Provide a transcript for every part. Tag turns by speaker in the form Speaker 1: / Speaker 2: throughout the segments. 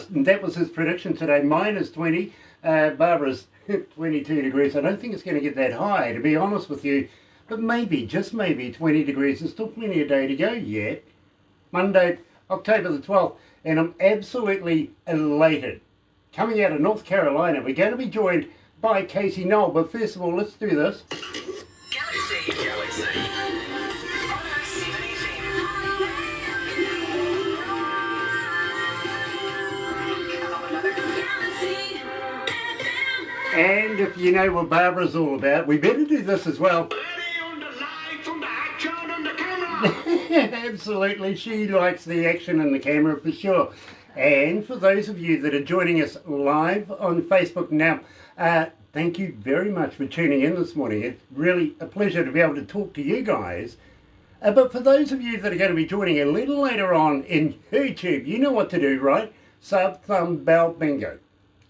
Speaker 1: And that was his prediction today. Mine is 20. Barbara's 22 degrees. I don't think it's going to get that high, to be honest with you. But maybe, just maybe, 20 degrees. There's still plenty of day to go yet. Monday, October the 12th. And I'm absolutely elated. Coming out of North Carolina, we're going to be joined by Casey Noel. But first of all, let's do this.
Speaker 2: Galaxy.
Speaker 1: And if you know what Barbara's all about, we better do this as well. Absolutely, she likes the action and the camera for sure. And for those of you that are joining us live on Facebook now, thank you very much for tuning in this morning. It's really a pleasure to be able to talk to you guys. But for those of you that are going to be joining a little later on in YouTube, you know what to do, right? Sub, thumb, bell, bingo.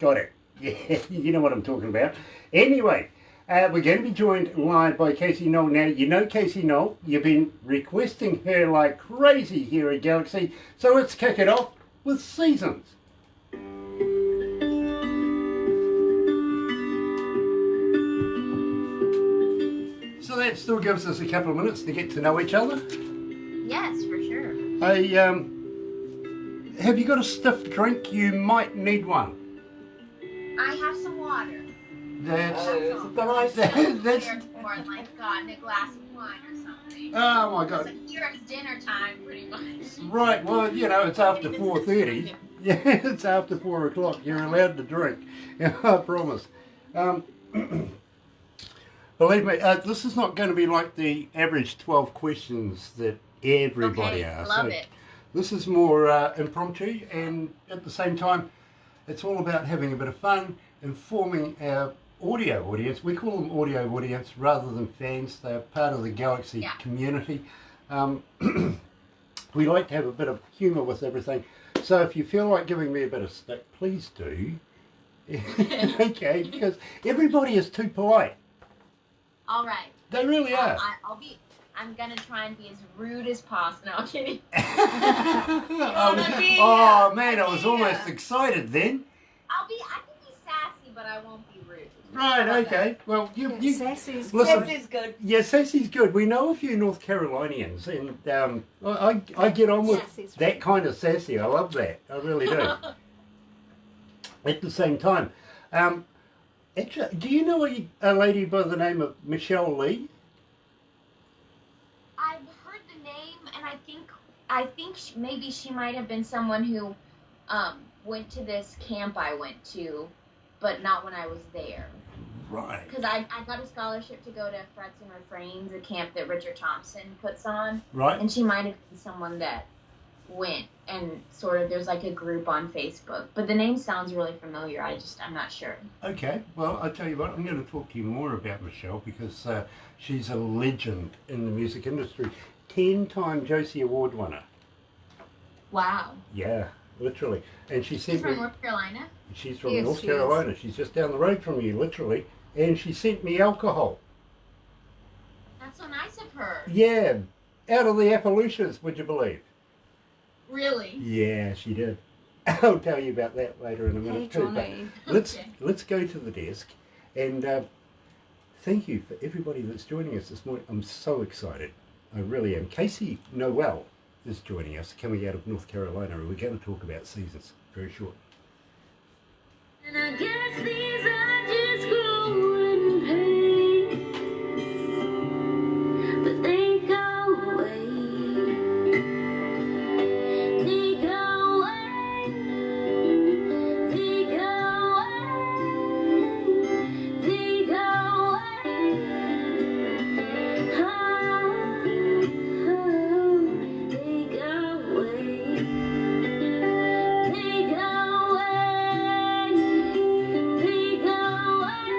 Speaker 1: Got it. Yeah, you know what I'm talking about. Anyway, we're going to be joined live by Casey Noel. Now, you know Casey Noel. You've been requesting her like crazy here at Galaxy. So let's kick it off with Seasons. So that still gives us a couple of minutes to get to know each other.
Speaker 3: Yes, for sure.
Speaker 1: Have you got a stiff drink? You might need one.
Speaker 3: I have some water.
Speaker 1: That's
Speaker 3: Or like gotten a glass of wine or something.
Speaker 1: Oh my God.
Speaker 3: It's like here it's dinner time, pretty much.
Speaker 1: Right, well, you know, it's after 4:30. Yeah, it's after 4 o'clock. You're allowed to drink. I promise. Believe me, this is not going to be like the average 12 questions that everybody asks.
Speaker 3: Love it.
Speaker 1: This is more impromptu, and at the same time, it's all about having a bit of fun, informing our audio audience. We call them audio audience rather than fans. They're part of the Galaxy community. We like to have a bit of humour with everything. So if you feel like giving me a bit of stick, please do. Okay, because everybody is too polite.
Speaker 3: All right.
Speaker 1: They really are.
Speaker 3: I'm gonna try and be as rude as possible. No, I'm kidding.
Speaker 1: Oh man, I was almost excited then.
Speaker 3: I can be sassy, but I won't be rude.
Speaker 1: Right, okay. Well, you
Speaker 4: Sassy's good.
Speaker 1: Yeah, Sassy's good. We know a few North Carolinians, and I get on with that kind of sassy. I love that. I really do. At the same time, actually, do you know a lady by the name of Michelle Lee?
Speaker 3: I've heard the name, and I think maybe she might have been someone who went to this camp I went to, but not when I was there.
Speaker 1: Right.
Speaker 3: Because I got a scholarship to go to Frets and Refrains, a camp that Richard Thompson puts on.
Speaker 1: Right.
Speaker 3: And she might have been someone that went, and sort of there's like a group on Facebook. But the name sounds really familiar. I'm not sure.
Speaker 1: Okay. Well, I'll tell you what, I'm going to talk to you more about Michelle because she's a legend in the music industry. 10-time Josie Award winner.
Speaker 3: Wow.
Speaker 1: Yeah, literally. And she sent
Speaker 3: She's from North Carolina?
Speaker 1: She's from North Carolina. She's just down the road from you, literally. And she sent me alcohol.
Speaker 3: That's so nice of her.
Speaker 1: Yeah, out of the Appalachians, would you believe?
Speaker 3: Really?
Speaker 1: Yeah, she did. I'll tell you about that later in a minute too. But let's go to the desk, and thank you for everybody that's joining us this morning. I'm so excited. I really am. Casey Noel is joining us, coming out of North Carolina, and we're going to talk about seasons very shortly.
Speaker 5: And I guess these are just growing pains, but they go away. They go away. They go away. They go away. Oh, they go away. They go away. They go away.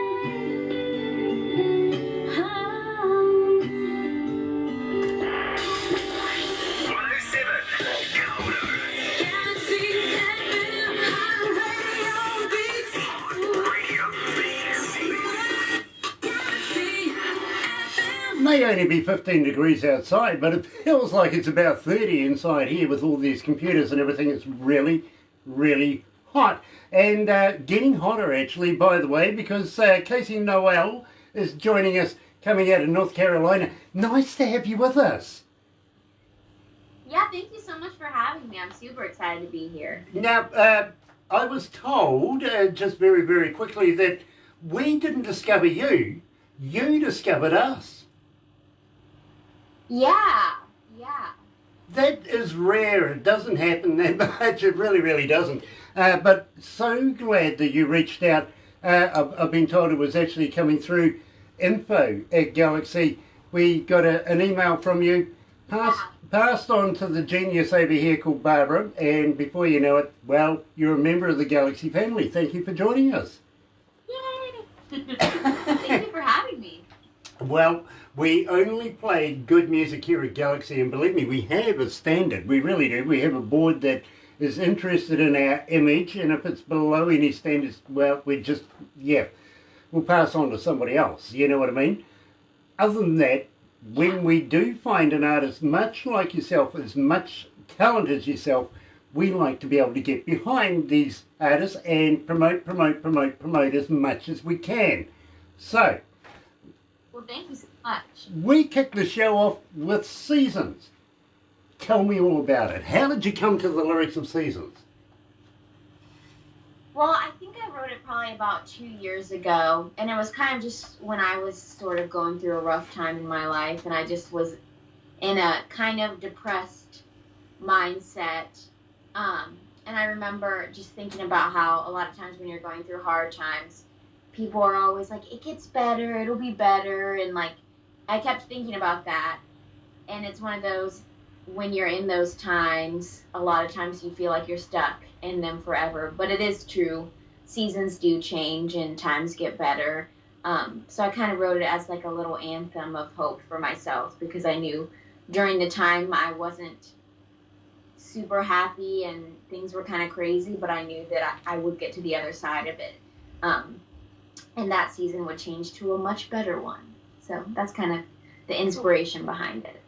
Speaker 5: Oh.
Speaker 2: 107.
Speaker 5: Galaxy FM, radio beats. Galaxy FM.
Speaker 1: May only be 15 degrees outside, but it feels like it's about 30 inside here with all these computers and everything. It's really, really hot and getting hotter actually, by the way, because Casey Noel is joining us coming out of North Carolina. Nice to have you with us.
Speaker 3: Yeah, thank you so much for having me. I'm super excited to be here.
Speaker 1: Now, I was told, just very, very quickly, that we didn't discover you. You discovered us.
Speaker 3: Yeah.
Speaker 1: That is rare. It doesn't happen that much. It really, really doesn't. But so glad that you reached out. I've been told it was actually coming through info at Galaxy. We got an email from you, passed on to the genius over here called Barbara, and before you know it, well, you're a member of the Galaxy family. Thank you for joining us.
Speaker 3: Yay! Thank you for having me.
Speaker 1: Well, we only play good music here at Galaxy, and believe me, we have a standard. We really do. We have a board that is interested in our image, and if it's below any standards, well, we'll pass on to somebody else. You know what I mean? Other than that, when we do find an artist much like yourself, as much talent as yourself, we like to be able to get behind these artists and promote as much as we can. So,
Speaker 3: Well, thank you so much.
Speaker 1: we kick the show off with Seasons. Tell me all about it. How did you come to the lyrics of Seasons?
Speaker 3: Well, I think I wrote it probably about 2 years ago, and it was kind of just when I was sort of going through a rough time in my life, and I just was in a kind of depressed mindset. And I remember just thinking about how a lot of times when you're going through hard times, people are always like, it gets better, it'll be better, and like, I kept thinking about that, and it's one of those, when you're in those times, a lot of times you feel like you're stuck in them forever, but it is true. Seasons do change and times get better. So I kind of wrote it as like a little anthem of hope for myself, because I knew during the time I wasn't super happy and things were kind of crazy, but I knew that I would get to the other side of it. And that season would change to a much better one. So that's kind of the inspiration behind it.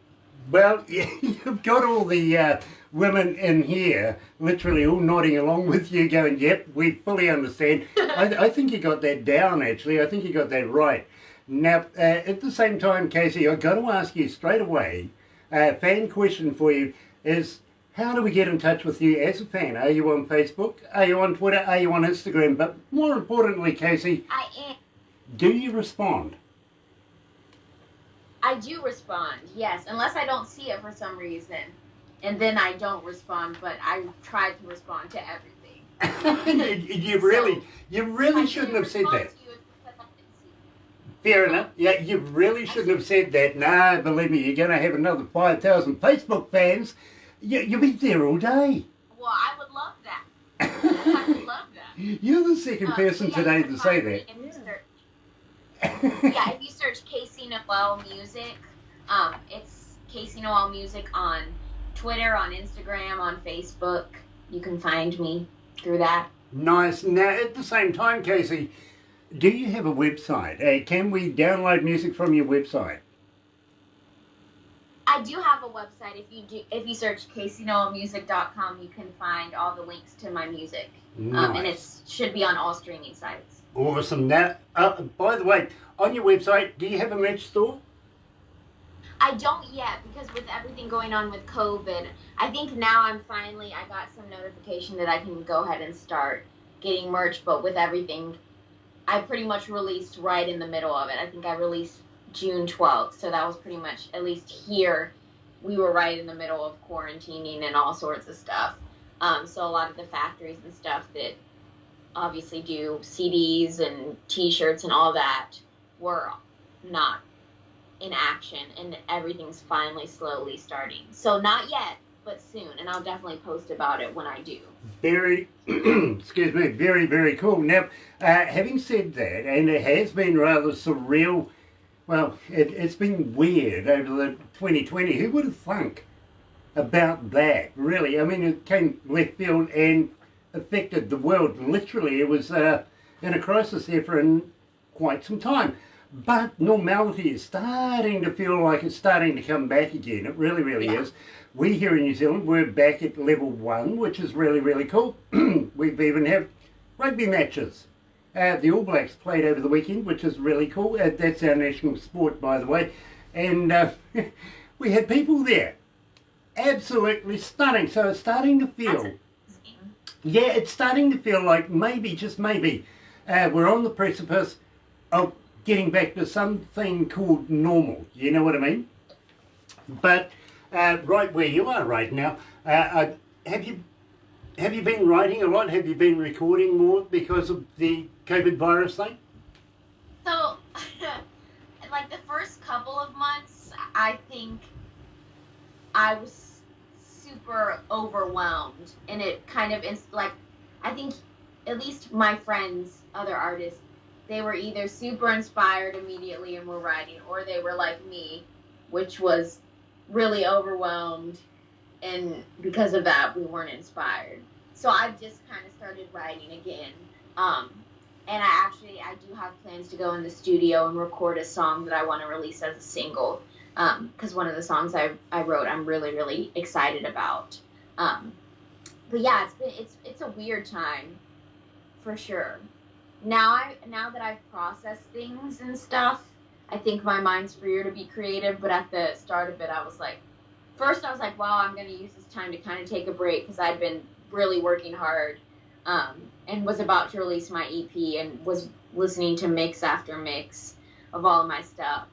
Speaker 1: Well, you've got all the women in here literally all nodding along with you going, yep, we fully understand. I think you got that down, actually. I think you got that right. Now, at the same time, Casey, I've got to ask you straight away, a fan question for you is, how do we get in touch with you as a fan? Are you on Facebook? Are you on Twitter? Are you on Instagram? But more importantly, Casey,
Speaker 3: I am.
Speaker 1: do you respond?
Speaker 3: I do respond, yes, unless I don't see it for some reason. And then I don't respond, but I try to respond to everything.
Speaker 1: you really shouldn't have said that. Fair enough. Yeah, you really shouldn't have said that. No, believe me, you're going to have another 5,000 Facebook fans. You'll be there all day.
Speaker 3: Well, I would love that. I would love that.
Speaker 1: You're the second person today to say that.
Speaker 3: Yeah, if you search Casey Noel Music, it's Casey Noel Music on Twitter, on Instagram, on Facebook. You can find me through that.
Speaker 1: Nice. Now, at the same time, Casey, do you have a website? Can we download music from your website?
Speaker 3: I do have a website. If you search CaseyNoelMusic.com, you can find all the links to my music.
Speaker 1: Nice.
Speaker 3: And it should be on all streaming sites.
Speaker 1: Awesome. Now, by the way, on your website, do you have a merch store?
Speaker 3: I don't yet, because with everything going on with COVID, I think now I got some notification that I can go ahead and start getting merch, but with everything, I pretty much released right in the middle of it. I think I released June 12th, so that was pretty much, at least here, we were right in the middle of quarantining and all sorts of stuff. So a lot of the factories and stuff that obviously do CDs and t-shirts and all that were not in action, and everything's finally slowly starting. So not yet, but soon, and I'll definitely post about it when I do.
Speaker 1: Very, excuse me, very, very cool. Now, having said that, and it has been rather surreal, well, it's been weird over the 2020. Who would have thunk about that, really? I mean, it came left field and affected the world. Literally, it was in a crisis there for quite some time. But normality is starting to feel like it's starting to come back again. It really, really is. we here in New Zealand, we're back at level 1, which is really, really cool. We've even had rugby matches. The All Blacks played over the weekend, which is really cool. That's our national sport, by the way. And we had people there. Absolutely stunning. So it's starting to feel... Yeah, it's starting to feel like maybe, just maybe, we're on the precipice of getting back to something called normal. You know what I mean? But right where you are right now, have you been writing a lot? Have you been recording more because of the COVID virus thing?
Speaker 3: So, like the first couple of months, I think I was super overwhelmed, and it kind of like, I think at least my friends, other artists, they were either super inspired immediately and were writing, or they were like me, which was really overwhelmed, and because of that we weren't inspired. So I've just kind of started writing again, and I do have plans to go in the studio and record a song that I want to release as a single, because one of the songs I wrote I'm really, really excited about. But yeah, it's a weird time for sure. Now that I've processed things and stuff, I think my mind's freer to be creative. But at the start of it, I was like, wow, I'm going to use this time to kind of take a break, because I'd been really working hard, and was about to release my EP and was listening to mix after mix of all of my stuff.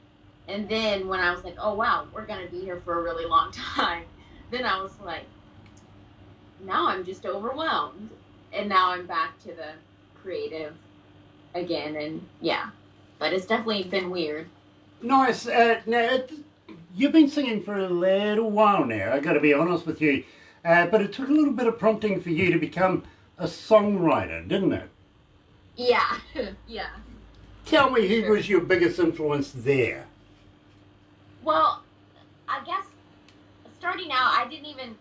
Speaker 3: And then when I was like, oh wow, we're going to be here for a really long time, then I was like, now I'm just overwhelmed. And now I'm back to the creative again, and yeah. But it's definitely been weird.
Speaker 1: Nice. Now, you've been singing for a little while now, I got to be honest with you. But it took a little bit of prompting for you to become a songwriter, didn't it?
Speaker 3: Yeah, yeah.
Speaker 1: Tell me, who was your biggest influence there?
Speaker 3: Well, I guess starting out, I didn't even,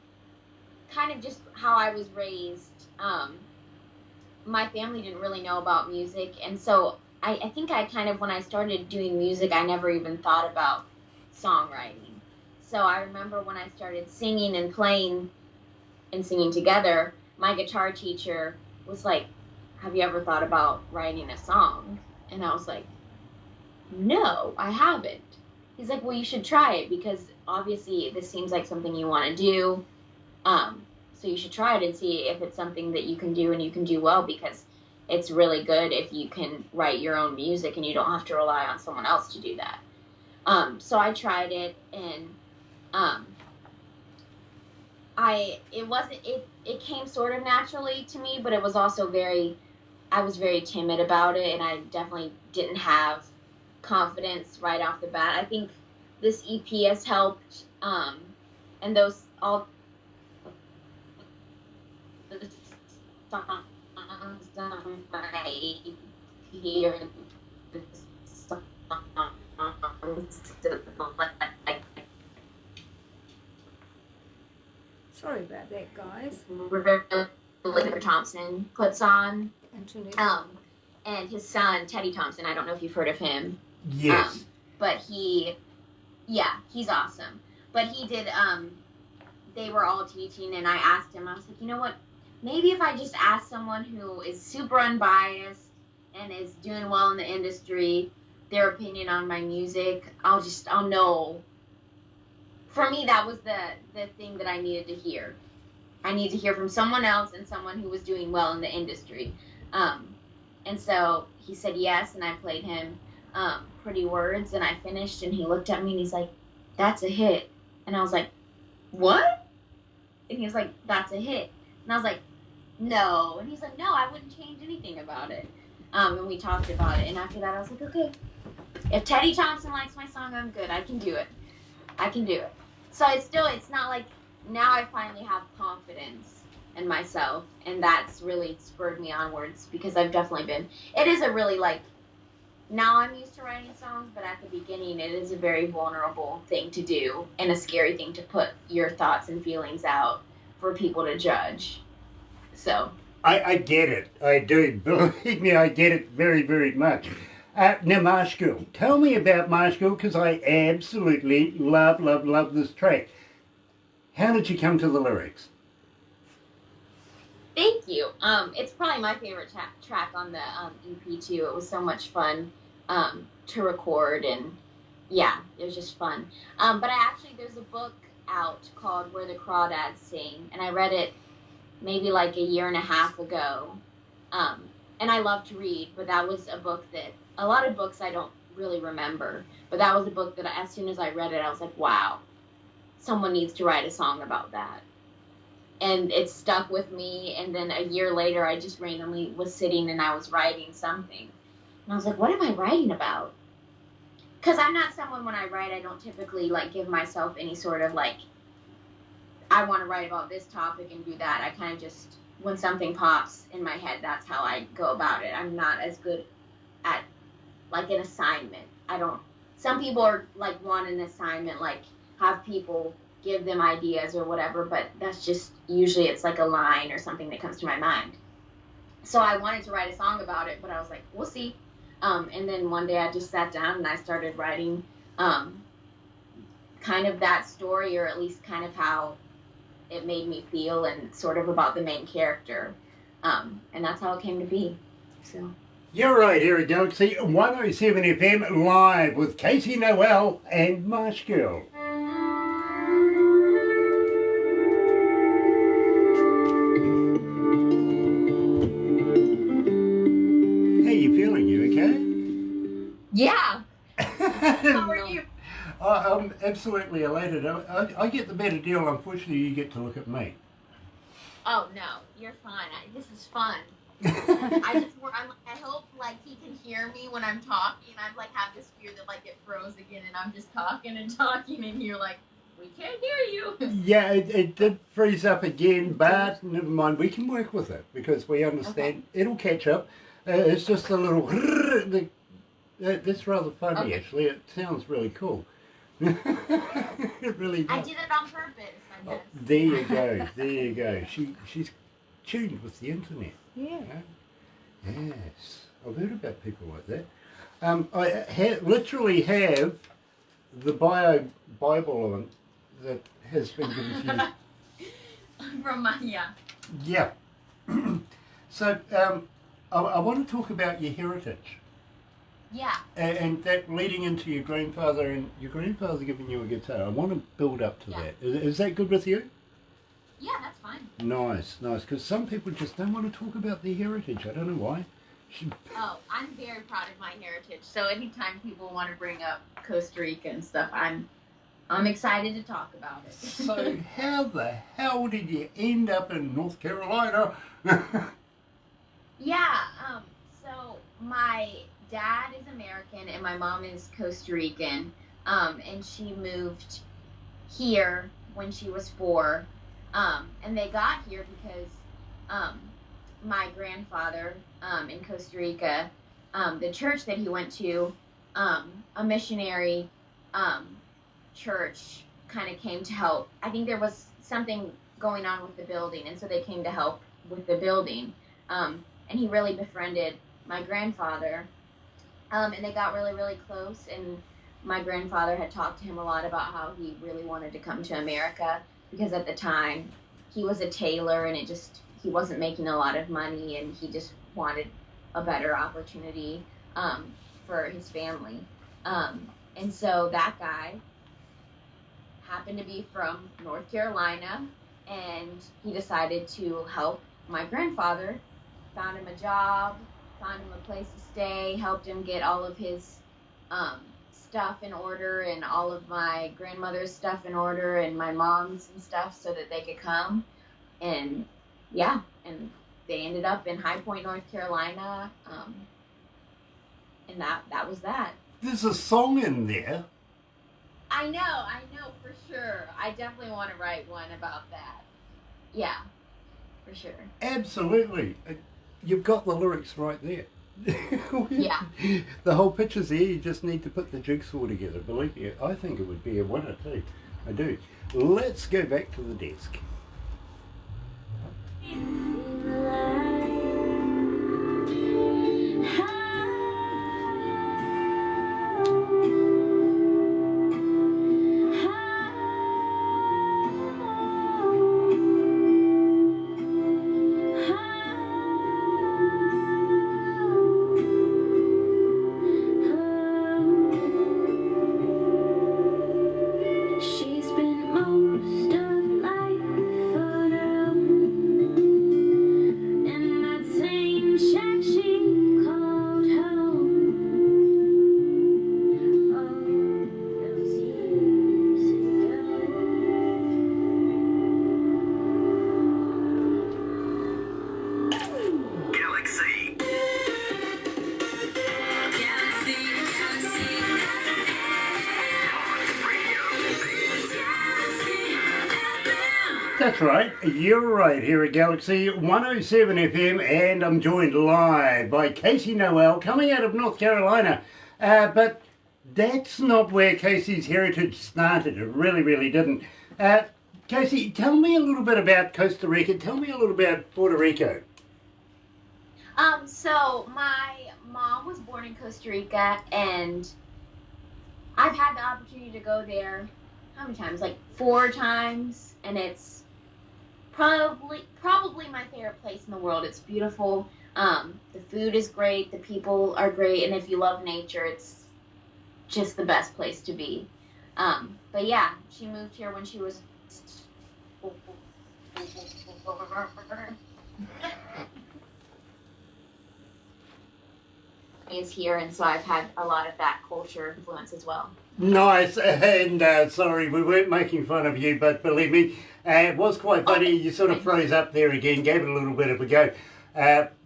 Speaker 3: kind of just how I was raised, my family didn't really know about music, and so I think I kind of, when I started doing music, I never even thought about songwriting. So I remember when I started singing and playing and singing together, my guitar teacher was like, have you ever thought about writing a song? And I was like, no, I haven't. He's like, well, you should try it, because obviously this seems like something you want to do. So you should try it and see if it's something that you can do and you can do well, because it's really good if you can write your own music and you don't have to rely on someone else to do that. So I tried it, and it came sort of naturally to me, but it was also I was very timid about it, and I definitely didn't have confidence right off the bat. I think this EP has helped, and those all the songs on my EP are the songs that
Speaker 2: Sorry about that, guys.
Speaker 3: River Thompson puts on,
Speaker 2: Internet.
Speaker 3: and his son Teddy Thompson. I don't know if you've heard of him.
Speaker 1: Yes.
Speaker 3: But he's awesome. But he did, they were all teaching, and I asked him, I was like, you know what, maybe if I just ask someone who is super unbiased and is doing well in the industry, their opinion on my music, I'll know. For me, that was the thing that I needed to hear. I needed to hear from someone else, and someone who was doing well in the industry. And so he said yes, and I played him Pretty Words, and I finished, and he looked at me and he's like, that's a hit. And I was like, what? And he was like, that's a hit. And I was like, no. And he's like, no, I wouldn't change anything about it. And we talked about it, and after that I was like, okay, if Teddy Thompson likes my song, I'm good. I can do it. So it's not like, now I finally have confidence in myself, and that's really spurred me onwards, because I've definitely been, it is a really, like, now I'm used to writing songs, but at the beginning it is a very vulnerable thing to do, and a scary thing to put your thoughts and feelings out for people to judge. So
Speaker 1: I get it. I do. Believe me, I get it very, very much. Now, Marsh Girl. Tell me about Marsh Girl, because I absolutely love this track. How did you come to the lyrics?
Speaker 3: Thank you. It's probably my favorite track on the EP too. It was so much fun to record, and yeah, it was just fun. But there's a book out called Where the Crawdads Sing, and I read it maybe like a year and a half ago. And I love to read, but that was a book that a lot of books I don't really remember. But that was a book that as soon as I read it, I was like, wow, someone needs to write a song about that. And it stuck with me. And then a year later, I just randomly was sitting and I was writing something. And I was like, what am I writing about? Because I'm not someone, when I write, I don't typically like give myself any sort of like, I want to write about this topic and do that. I kind of just, when something pops in my head, that's how I go about it. I'm not as good at like an assignment. Some people are like want an assignment, like have people give them ideas or whatever, but that's just, usually it's like a line or something that comes to my mind. So I wanted to write a song about it, but I was like, we'll see. And then one day I just sat down and I started writing kind of that story, or at least kind of how it made me feel, and sort of about the main character. And that's how it came to be. So.
Speaker 1: You're right here at Galaxy 107 FM, live with Casey Noel and Marsh Girl. How you feeling? You okay?
Speaker 3: Yeah. How are you?
Speaker 1: I'm absolutely elated. I get the better deal. Unfortunately, you get to look at me.
Speaker 3: Oh no, you're fine. This is fun. I hope like he can hear me when I'm talking. I like have this fear that like it froze again, and I'm just talking and talking, and you're like, we can't hear you.
Speaker 1: Yeah, it did freeze up again, but never mind. We can work with it because we understand. Okay. It'll catch up. It's just a little. That's rather funny, actually. It sounds really cool. It really does.
Speaker 3: I did it on purpose, I guess.
Speaker 1: Oh, there you go. There you go. She's tuned with the internet.
Speaker 2: Yeah.
Speaker 1: Yes. I've heard about people like that. I literally have the Bible on that has been given to you.
Speaker 3: From my, yeah.
Speaker 1: Yeah. So I want to talk about your heritage.
Speaker 3: Yeah.
Speaker 1: And that leading into your grandfather, and your grandfather giving you a guitar. I want to build up to that. Is that good with you?
Speaker 3: Yeah, that's fine.
Speaker 1: Nice, nice. Because some people just don't want to talk about their heritage. I don't know why.
Speaker 3: Oh, I'm very proud of my heritage. So anytime people want to bring up Costa Rica and stuff, I'm excited to talk about it.
Speaker 1: So how the hell did you end up in North Carolina?
Speaker 3: Yeah. So my dad is American and my mom is Costa Rican. And she moved here when she was 4. And they got here because my grandfather in Costa Rica, the church that he went to, a missionary church kind of came to help. I think there was something going on with the building, and so they came to help with the building. And he really befriended my grandfather, and they got really, really close. And my grandfather had talked to him a lot about how he really wanted to come to America, because at the time he was a tailor and he wasn't making a lot of money, and he just wanted a better opportunity for his family. And so that guy happened to be from North Carolina, and he decided to help my grandfather, found him a job, found him a place to stay, helped him get all of his stuff in order, and all of my grandmother's stuff in order, and my mom's and stuff, so that they could come. And yeah, and they ended up in High Point, North Carolina, and that was that.
Speaker 1: There's a song in there.
Speaker 3: I know for sure. I definitely want to write one about that. Yeah, for sure.
Speaker 1: Absolutely. You've got the lyrics right there.
Speaker 3: Yeah.
Speaker 1: The whole picture's there. You just need to put the jigsaw together. Believe me, I think it would be a winner too. I do. Let's go back to the desk. That's right, you're right, here at Galaxy 107 FM, and I'm joined live by Casey Noel, coming out of North Carolina. But that's not where Casey's heritage started, it really, really didn't. Casey, tell me a little bit about Costa Rica, tell me a little about Puerto Rico.
Speaker 3: So my mom was born in Costa Rica, and I've had the opportunity to go there, how many times? Like 4 times, and it's probably my favorite place in the world. It's beautiful. The food is great, the people are great, and if you love nature, it's just the best place to be. But yeah, she moved here when she was is here, and so I've had a lot of that culture influence as well.
Speaker 1: Nice, and sorry, we weren't making fun of you, but believe me, it was quite funny. You sort of froze up there again, gave it a little bit of a go.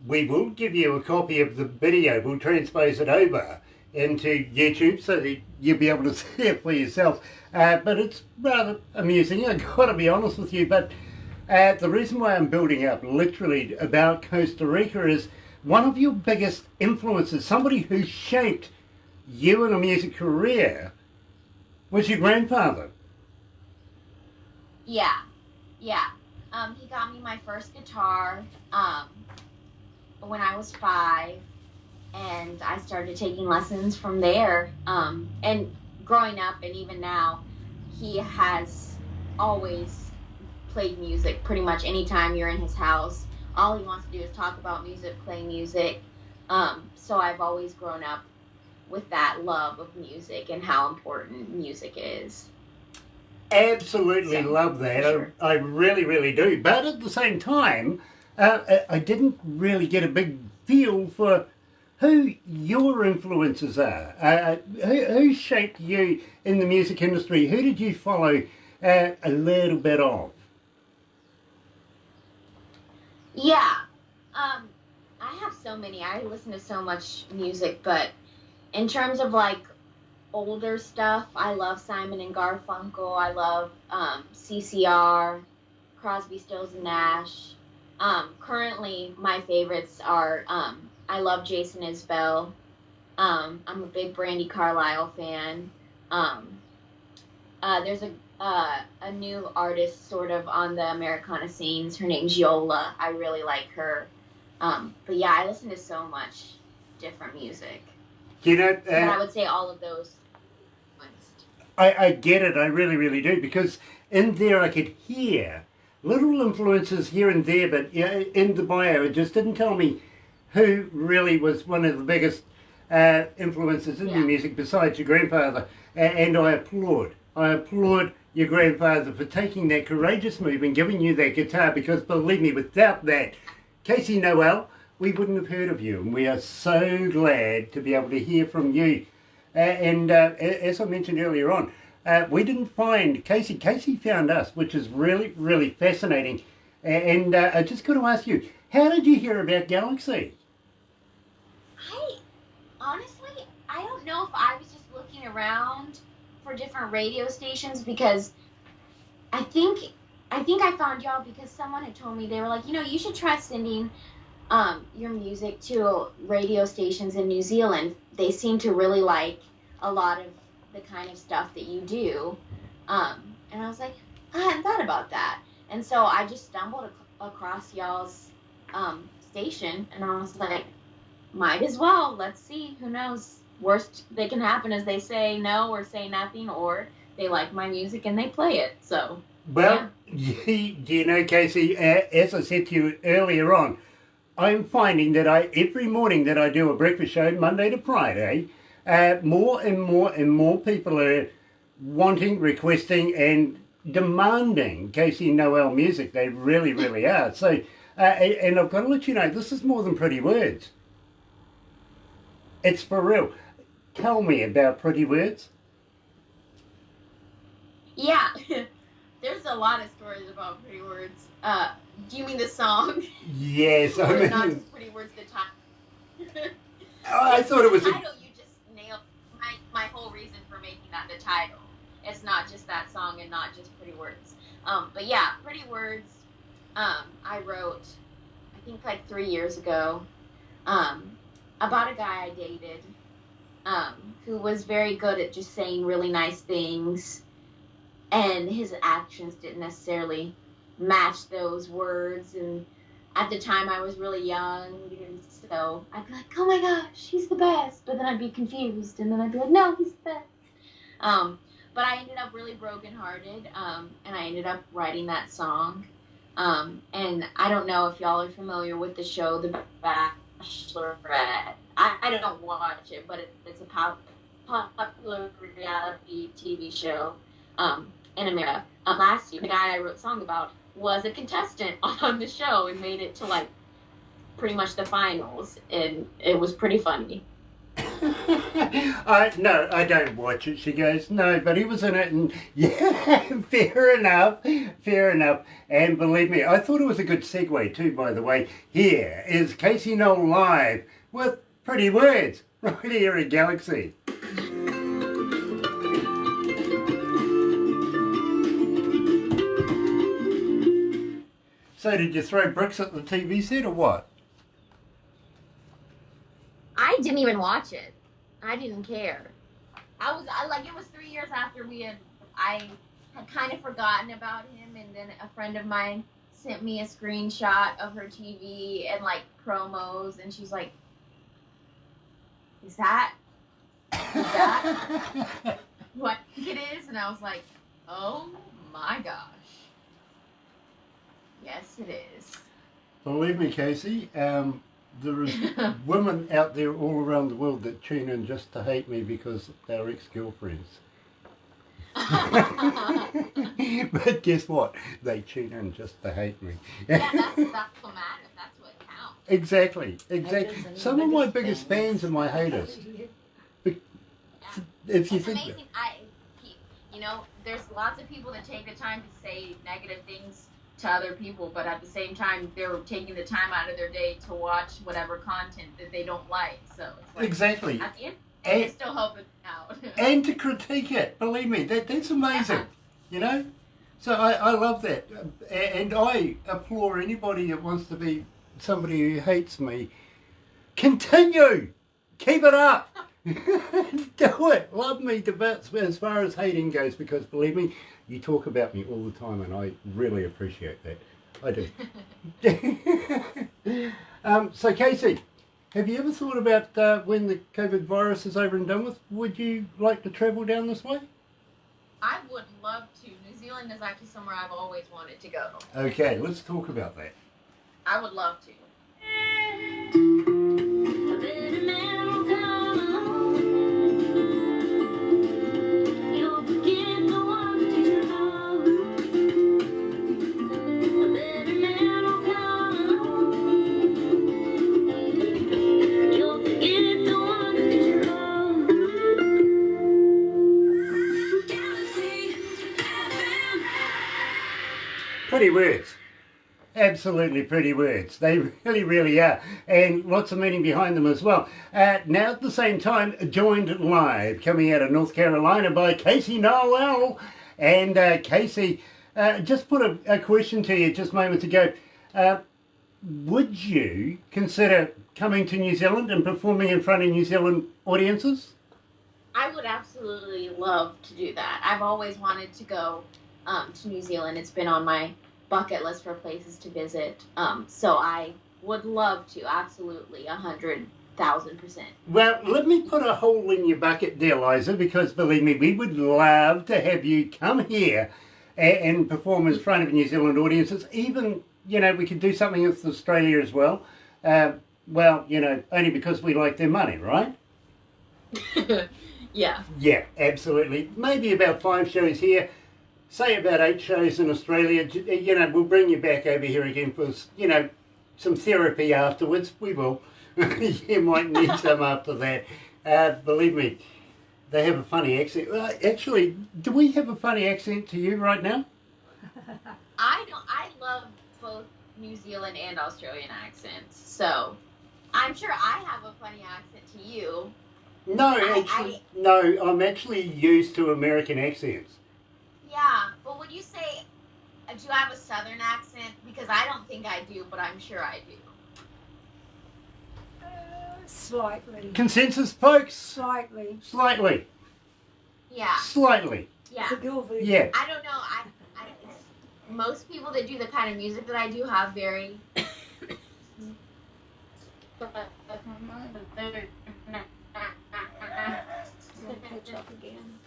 Speaker 1: We will give you a copy of the video. We'll transpose it over into YouTube so that you'll be able to see it for yourself. But it's rather amusing, I've got to be honest with you. But the reason why I'm building up literally about Costa Rica is one of your biggest influences, somebody who shaped you in a music career, was your grandfather.
Speaker 3: Yeah. He got me my first guitar when I was 5, and I started taking lessons from there. And growing up, and even now, he has always played music. Pretty much anytime you're in his house, all he wants to do is talk about music, play music. So I've always grown up with that love of music and how important music is.
Speaker 1: Absolutely love that.
Speaker 3: Sure.
Speaker 1: I really, really do. But at the same time, I didn't really get a big feel for who your influences are. Who shaped you in the music industry? Who did you follow a little bit of?
Speaker 3: Yeah. I have so many. I listen to so much music, but in terms of like older stuff, I love Simon and Garfunkel. I love CCR, Crosby, Stills and Nash. Currently, my favorites are I love Jason Isbell. I'm a big Brandi Carlile fan. There's a new artist sort of on the Americana scenes. Her name's Yola. I really like her. But yeah, I listen to so much different music.
Speaker 1: You know,
Speaker 3: But I would say all of those.
Speaker 1: I get it, I really, really do, because in there I could hear little influences here and there, but in the bio it just didn't tell me who really was one of the biggest influences in your music besides your grandfather. And I applaud your grandfather for taking that courageous move and giving you that guitar, because believe me, without that, Casey Noel, we wouldn't have heard of you, and we are so glad to be able to hear from you. And as I mentioned earlier on, we didn't find Casey. Casey found us, which is really, really fascinating. And I just got to ask you, how did you hear about Galaxy?
Speaker 3: Honestly, I don't know if I was just looking around for different radio stations, because I think I found y'all because someone had told me, they were like, you should try sending your music to radio stations in New Zealand. They seem to really like a lot of the kind of stuff that you do. And I was like, I hadn't thought about that. And so I just stumbled across y'all's station, and I was like, might as well. Let's see. Who knows? Worst that can happen is they say no or say nothing, or they like my music and they play it. So,
Speaker 1: well, do you know, Casey, as I said to you earlier on, I'm finding that every morning that I do a breakfast show, Monday to Friday, more and more people are wanting, requesting, and demanding Casey Noel music. They really, really are. So, and I've got to let you know, this is more than pretty words. It's for real. Tell me about Pretty Words.
Speaker 3: Yeah, there's a lot of stories about Pretty Words. Do you mean the song?
Speaker 1: Yes, I
Speaker 3: Or
Speaker 1: mean,
Speaker 3: not just Pretty Words, the title?
Speaker 1: I thought it was
Speaker 3: The title, you just nailed my whole reason for making that the title. It's not just that song and not just Pretty Words. But yeah, Pretty Words. I wrote, I think like 3 years ago, about a guy I dated, who was very good at just saying really nice things, and his actions didn't necessarily match those words. And at the time, I was really young, and so I'd be like, "Oh my gosh, he's the best," but then I'd be confused, and then I'd be like, "No, he's the best." But I ended up really brokenhearted, and I ended up writing that song. And I don't know if y'all are familiar with the show The Bachelorette. I don't watch it, but it's a popular reality TV show in America. Last year, the guy I wrote a song about was a contestant on the show and made it to like pretty much the finals, and it was pretty funny.
Speaker 1: No, I don't watch it. She goes, no, but he was in it, and yeah, fair enough. And believe me, I thought it was a good segue too, by the way. Here is Casey Noel live with Pretty Words, right here at Galaxy. So did you throw bricks at the TV set or what?
Speaker 3: I didn't even watch it. I didn't care. It was 3 years after I had kind of forgotten about him, and then a friend of mine sent me a screenshot of her TV and like promos, and she's like, is that what I think it is? And I was like, oh my gosh. Yes, it is.
Speaker 1: Believe me, Casey, there is women out there all around the world that tune in just to hate me because they're ex-girlfriends. But guess what? They tune in just to hate me.
Speaker 3: Yeah, that's what matters. That's what counts.
Speaker 1: Exactly. Some of my biggest fans are my haters. If you
Speaker 3: It's
Speaker 1: think
Speaker 3: amazing. There's lots of people that take the time to say negative things to other people, but at the same time, they're taking the time out of their day to watch whatever content that they don't like. So it's like,
Speaker 1: exactly.
Speaker 3: at the end, they still help it out.
Speaker 1: And to critique it, believe me, that's amazing. You know? So I love that. And I applaud anybody that wants to be somebody who hates me. Continue! Keep it up! Do it! Love me to bits as far as hating goes, because believe me, you talk about me all the time and I really appreciate that. I do. So Casey, have you ever thought about when the COVID virus is over and done with, would you like to travel down this way?
Speaker 3: I would love to. New Zealand is actually somewhere I've always wanted to go.
Speaker 1: Okay, let's talk about that.
Speaker 3: I would love to.
Speaker 5: A better man will come along. You'll forget the one that you love. A better man will come along. You'll forget the one that you love. Galaxy FM.
Speaker 1: Pretty words. Absolutely pretty words. They really, really are. And lots of meaning behind them as well. Now at the same time, joined live, coming out of North Carolina by Casey Noel. And Casey, just put a question to you just moments ago. Would you consider coming to New Zealand and performing in front of New Zealand audiences?
Speaker 3: I would absolutely love to do that. I've always wanted to go to New Zealand. It's been on my bucket list for places to visit. So I would love to, absolutely, 100,000%.
Speaker 1: Well, let me put a hole in your bucket there, Liza, because believe me, we would love to have you come here and perform in front of New Zealand audiences. Even, we could do something with Australia as well. Well, only because we like their money, right?
Speaker 3: Yeah.
Speaker 1: Yeah, absolutely. Maybe about 5 shows here. Say about 8 shows in Australia. We'll bring you back over here again for, some therapy afterwards. We will. You might need some after that. Believe me, they have a funny accent. Actually, do we have a funny accent to you right now?
Speaker 3: I love both New Zealand and Australian accents. So I'm sure I have a funny accent to you.
Speaker 1: No, no, I'm actually used to American accents.
Speaker 3: Yeah, but when you say do I have a Southern accent? Because I don't think I do, but I'm sure I do.
Speaker 2: Slightly.
Speaker 1: Consensus, folks?
Speaker 2: Slightly.
Speaker 1: Slightly.
Speaker 3: Yeah.
Speaker 1: Slightly.
Speaker 3: Yeah.
Speaker 2: The girl version.
Speaker 1: Yeah.
Speaker 3: I don't know. Most people that do the kind of music that I do have very.
Speaker 2: Catch up again.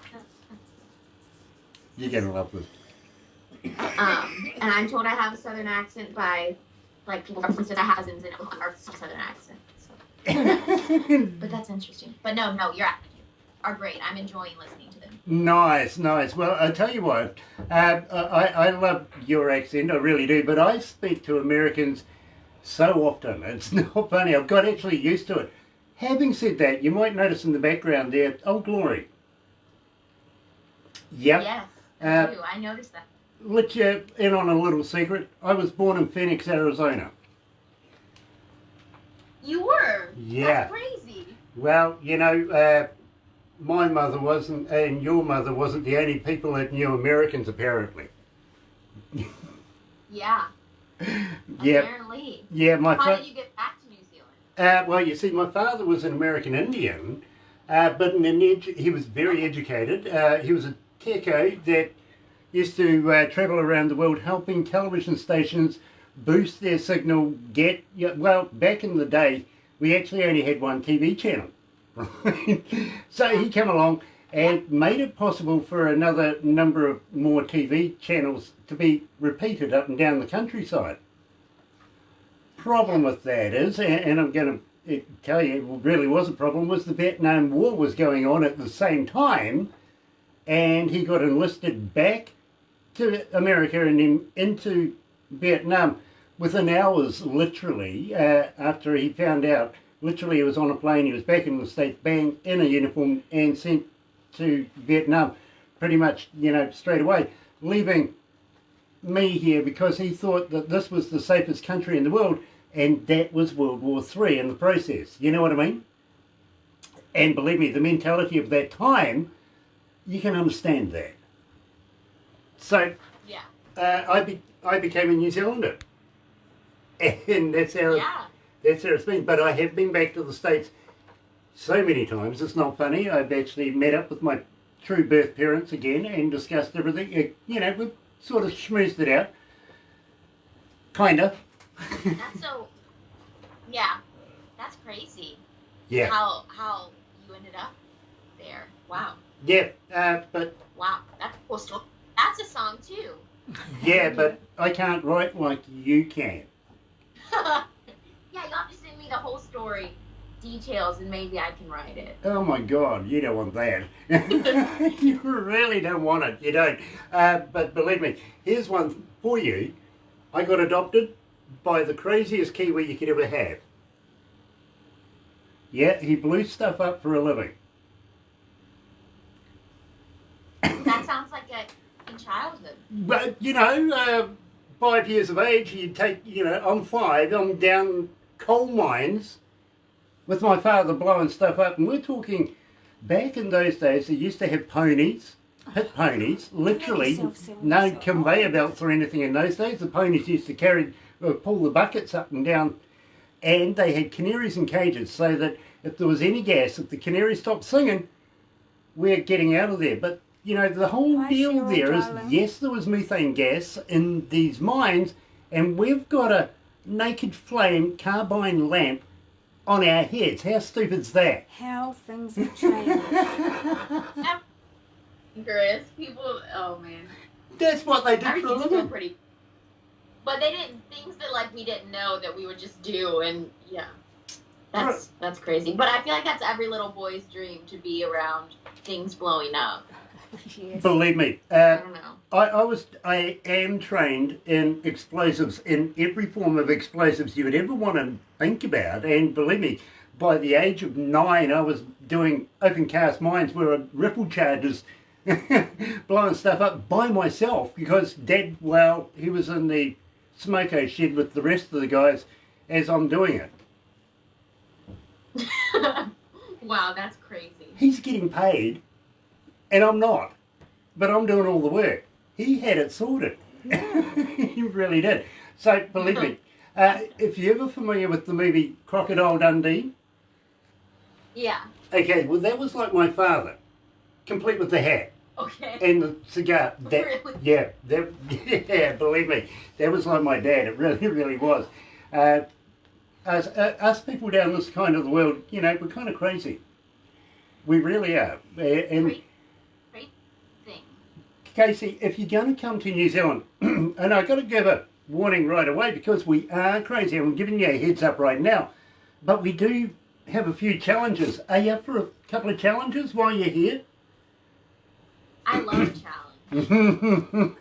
Speaker 1: You're going to love this.
Speaker 3: And I'm told I have a Southern accent by, like, people from that have and are Southern accent. So. But that's interesting. But no, your accents are great. I'm enjoying listening to them.
Speaker 1: Nice, nice. Well, I tell you what, I love your accent, I really do, but I speak to Americans so often. It's not funny. I've got actually used to it. Having said that, you might notice in the background there, Old Glory. Yep.
Speaker 3: Yes, I do. I noticed that.
Speaker 1: Let you in on a little secret. I was born in Phoenix, Arizona.
Speaker 3: You were?
Speaker 1: Yeah.
Speaker 3: That's crazy.
Speaker 1: Well, you know, my mother wasn't, and your mother wasn't the only people that knew Americans, apparently.
Speaker 3: Yeah.
Speaker 1: Yeah.
Speaker 3: Apparently.
Speaker 1: Yeah,
Speaker 3: How did you get back to New Zealand?
Speaker 1: Well, you see, my father was an American Indian, but he was very educated. He was a techo that used to travel around the world helping television stations boost their signal, well, back in the day, we actually only had one TV channel. So he came along and made it possible for another number of more TV channels to be repeated up and down the countryside. Problem with that is, and I'm going to tell you it really was a problem, was the Vietnam War was going on at the same time, and he got enlisted back to America and then into Vietnam within hours, literally, after he found out. Literally, he was on a plane, he was back in the States, bang, in a uniform, and sent to Vietnam pretty much, you know, straight away, leaving me here because he thought that this was the safest country in the world, and that was World War III in the process. You know what I mean? And believe me, the mentality of that time, you can understand that. So,
Speaker 3: Yeah.
Speaker 1: I became a New Zealander. And that's how...
Speaker 3: Yeah.
Speaker 1: That's how it's been, but I have been back to the States so many times, it's not funny. I've actually met up with my true birth parents again and discussed everything. You know, we've sort of schmoozed it out. Kinda.
Speaker 3: That's so, yeah, that's crazy.
Speaker 1: Yeah.
Speaker 3: How you ended up there. Wow.
Speaker 1: Yeah, but...
Speaker 3: Wow, that's a cool story. That's a song too.
Speaker 1: Yeah, but I can't write like you can.
Speaker 3: Yeah, you'll have to send me the whole story, details, and maybe I can write it.
Speaker 1: Oh my God, you don't want that. You really don't want it, you don't. But believe me, here's one for you. I got adopted by the craziest Kiwi you could ever have. Yeah, he blew stuff up for a living.
Speaker 3: That sounds like in childhood.
Speaker 1: But, you know, 5 years of age, you'd take, you know, I'm 5, I'm down coal mines with my father blowing stuff up, and we're talking back in those days they used to have ponies, pit ponies, literally no conveyor belts or anything in those days. The ponies used to carry pull the buckets up and down, and they had canaries in cages so that if there was any gas, if the canary stopped singing, we're getting out of there. But you know, the whole deal there is, yes, there was methane gas in these mines, and we've got a naked flame carbine lamp on our heads. How stupid's that?
Speaker 2: How things have changed.
Speaker 3: Chris, people, oh man.
Speaker 1: That's what they did for a
Speaker 3: Everything's
Speaker 1: living.
Speaker 3: still pretty. But they didn't, things that like we didn't know that we would just do, and yeah. That's crazy. But I feel like that's every little boy's dream, to be around things blowing up.
Speaker 2: Yes.
Speaker 1: Believe me,
Speaker 3: I don't know.
Speaker 1: I am trained in explosives, in every form of explosives you would ever want to think about. And believe me, by the age of 9, I was doing open cast mines where ripple charges, blowing stuff up by myself because Dad, well, he was in the smoko shed with the rest of the guys as I'm doing it.
Speaker 3: Wow, that's crazy.
Speaker 1: He's getting paid, and I'm not. But I'm doing all the work. He had it sorted. You really did. So, believe me, if you're ever familiar with the movie Crocodile Dundee,
Speaker 3: Yeah.
Speaker 1: okay, well, that was like my father, complete with the hat
Speaker 3: Okay.
Speaker 1: and the cigar. That,
Speaker 3: Really?
Speaker 1: yeah, yeah, believe me, that was like my dad. It really, really was. Us people down this kind of the world, you know, we're kind of crazy. We really are. And
Speaker 3: Great thing.
Speaker 1: Casey, if you're going to come to New Zealand, and I've got to give a warning right away because we are crazy. I'm giving you a heads up right now. But we do have a few challenges. Are you up for a couple of challenges while you're here?
Speaker 3: I love challenge.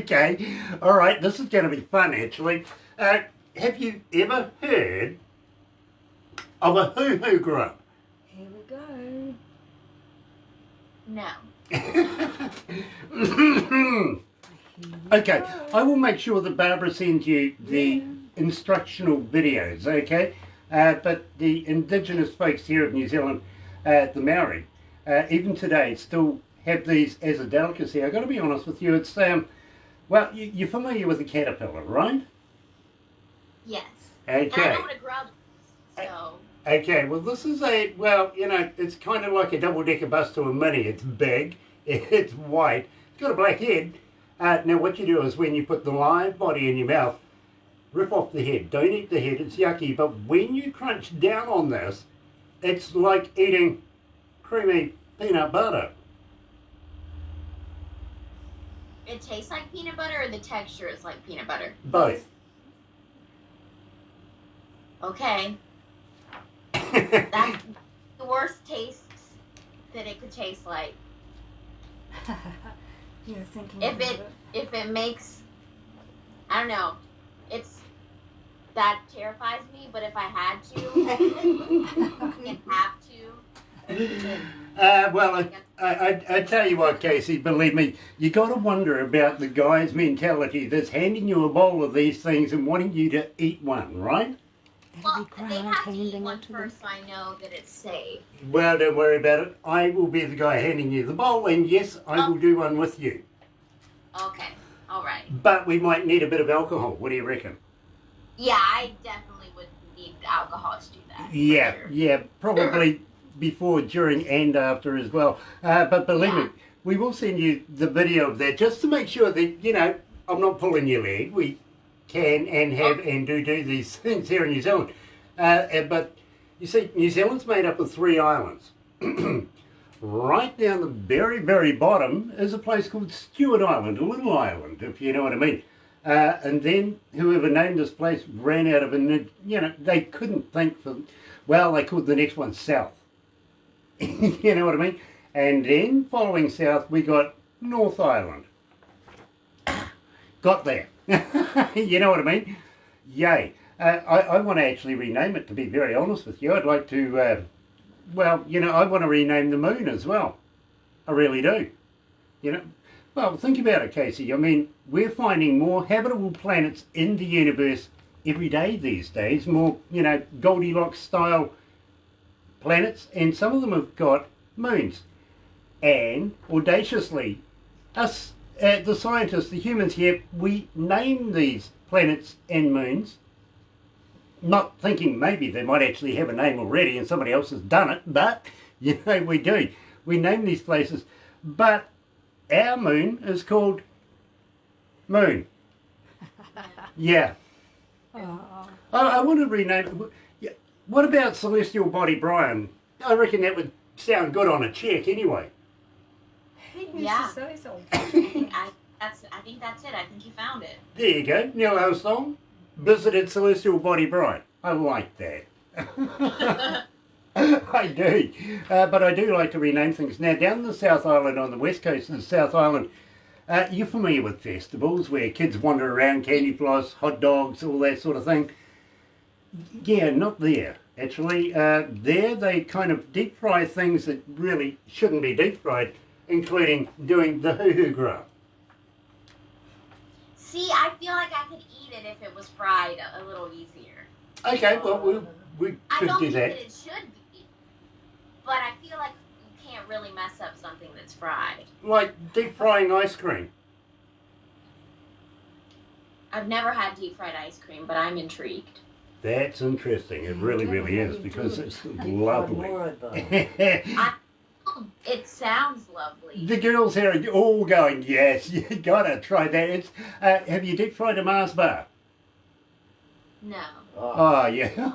Speaker 1: Okay. All right. This is going to be fun, actually. Have you ever heard of a hoo-hoo grub?
Speaker 2: Here we go.
Speaker 3: No.
Speaker 1: Okay, I will make sure that Barbara sends you the instructional videos, okay? But the indigenous folks here of New Zealand, the Maori, even today still have these as a delicacy. I've got to be honest with you, it's, well, you're familiar with the caterpillar, right?
Speaker 3: Yes. And I
Speaker 1: Okay.
Speaker 3: know what a grub is, so.
Speaker 1: Okay, well this is a, well, you know, it's kind of like a double-decker bus to a mini. It's big, it's white, it's got a black head. Now what you do is when you put the live body in your mouth, rip off the head. Don't eat the head, it's yucky. But when you crunch down on this, it's like eating creamy peanut butter.
Speaker 3: It tastes like peanut butter, or the texture is like peanut butter?
Speaker 1: Both.
Speaker 3: Okay. That's the worst taste that it could taste like.
Speaker 2: You're thinking
Speaker 3: If
Speaker 2: about
Speaker 3: it if it makes, I don't know, it's that terrifies me. But if I had to, and have to.
Speaker 1: Well, I tell you what, Casey, believe me, you got to wonder about the guy's mentality that's handing you a bowl of these things and wanting you to eat one, right?
Speaker 3: Well,
Speaker 2: That'd be
Speaker 3: they
Speaker 2: grand
Speaker 3: have to eat
Speaker 2: handing
Speaker 3: one
Speaker 2: it to them.
Speaker 3: first, so I know that it's safe.
Speaker 1: Well, don't worry about it. I will be the guy handing you the bowl, and yes, I will do one with you.
Speaker 3: Okay, all right.
Speaker 1: But we might need a bit of alcohol. What do you reckon?
Speaker 3: Yeah, I definitely would need alcohol to do that. for
Speaker 1: Yeah,
Speaker 3: sure.
Speaker 1: yeah, probably before, during, and after as well. But believe me, we will send you the video of that just to make sure that, you know, I'm not pulling your leg. We can and have and do these things here in New Zealand. But you see, New Zealand's made up of 3 islands. Right down the very, very bottom is a place called Stewart Island, a little island, if you know what I mean. And then whoever named this place ran out of you know, they couldn't think for, well, they called the next one South. You know what I mean? And then following south, we got North Island. Got there. You know what I mean? Yay. I want to actually rename it, to be very honest with you. I'd like to, well, you know, I want to rename the moon as well. I really do. You know, well, think about it, Casey. I mean, we're finding more habitable planets in the universe every day these days. More, you know, Goldilocks style planets, and some of them have got moons. And audaciously, us, the scientists, the humans here, we name these planets and moons, not thinking maybe they might actually have a name already and somebody else has done it, but, you know, we do. We name these places, but our moon is called Moon. Yeah.
Speaker 2: Oh,
Speaker 1: I want to rename it. What about Celestial Body Brian? I reckon that would sound good on a check anyway.
Speaker 2: who uses
Speaker 3: Yeah.
Speaker 2: those old
Speaker 3: I think that's it. I think you found it.
Speaker 1: There you go. Neil Armstrong visited Celestial Body Brian. I like that. I do. But I do like to rename things. Now, down the South Island, on the west coast of the South Island, you're familiar with festivals where kids wander around, candy floss, hot dogs, all that sort of thing. Yeah, not there, actually. There they kind of deep fry things that really shouldn't be deep fried, including doing the hoo-hoo grub.
Speaker 3: See, I feel like I could eat it if it was fried a little easier.
Speaker 1: Okay, well, we
Speaker 3: I
Speaker 1: could
Speaker 3: don't
Speaker 1: do
Speaker 3: think
Speaker 1: that.
Speaker 3: that it should be, but I feel like you can't really mess up something that's fried.
Speaker 1: Like deep frying ice cream.
Speaker 3: I've never had deep fried ice cream, but I'm intrigued.
Speaker 1: That's interesting. It really, really is because it's lovely.
Speaker 2: More of those.
Speaker 3: It sounds lovely.
Speaker 1: The girls here are all going, yes, you gotta try that. It's have you deep fried a Mars bar?
Speaker 3: No.
Speaker 1: Oh yeah,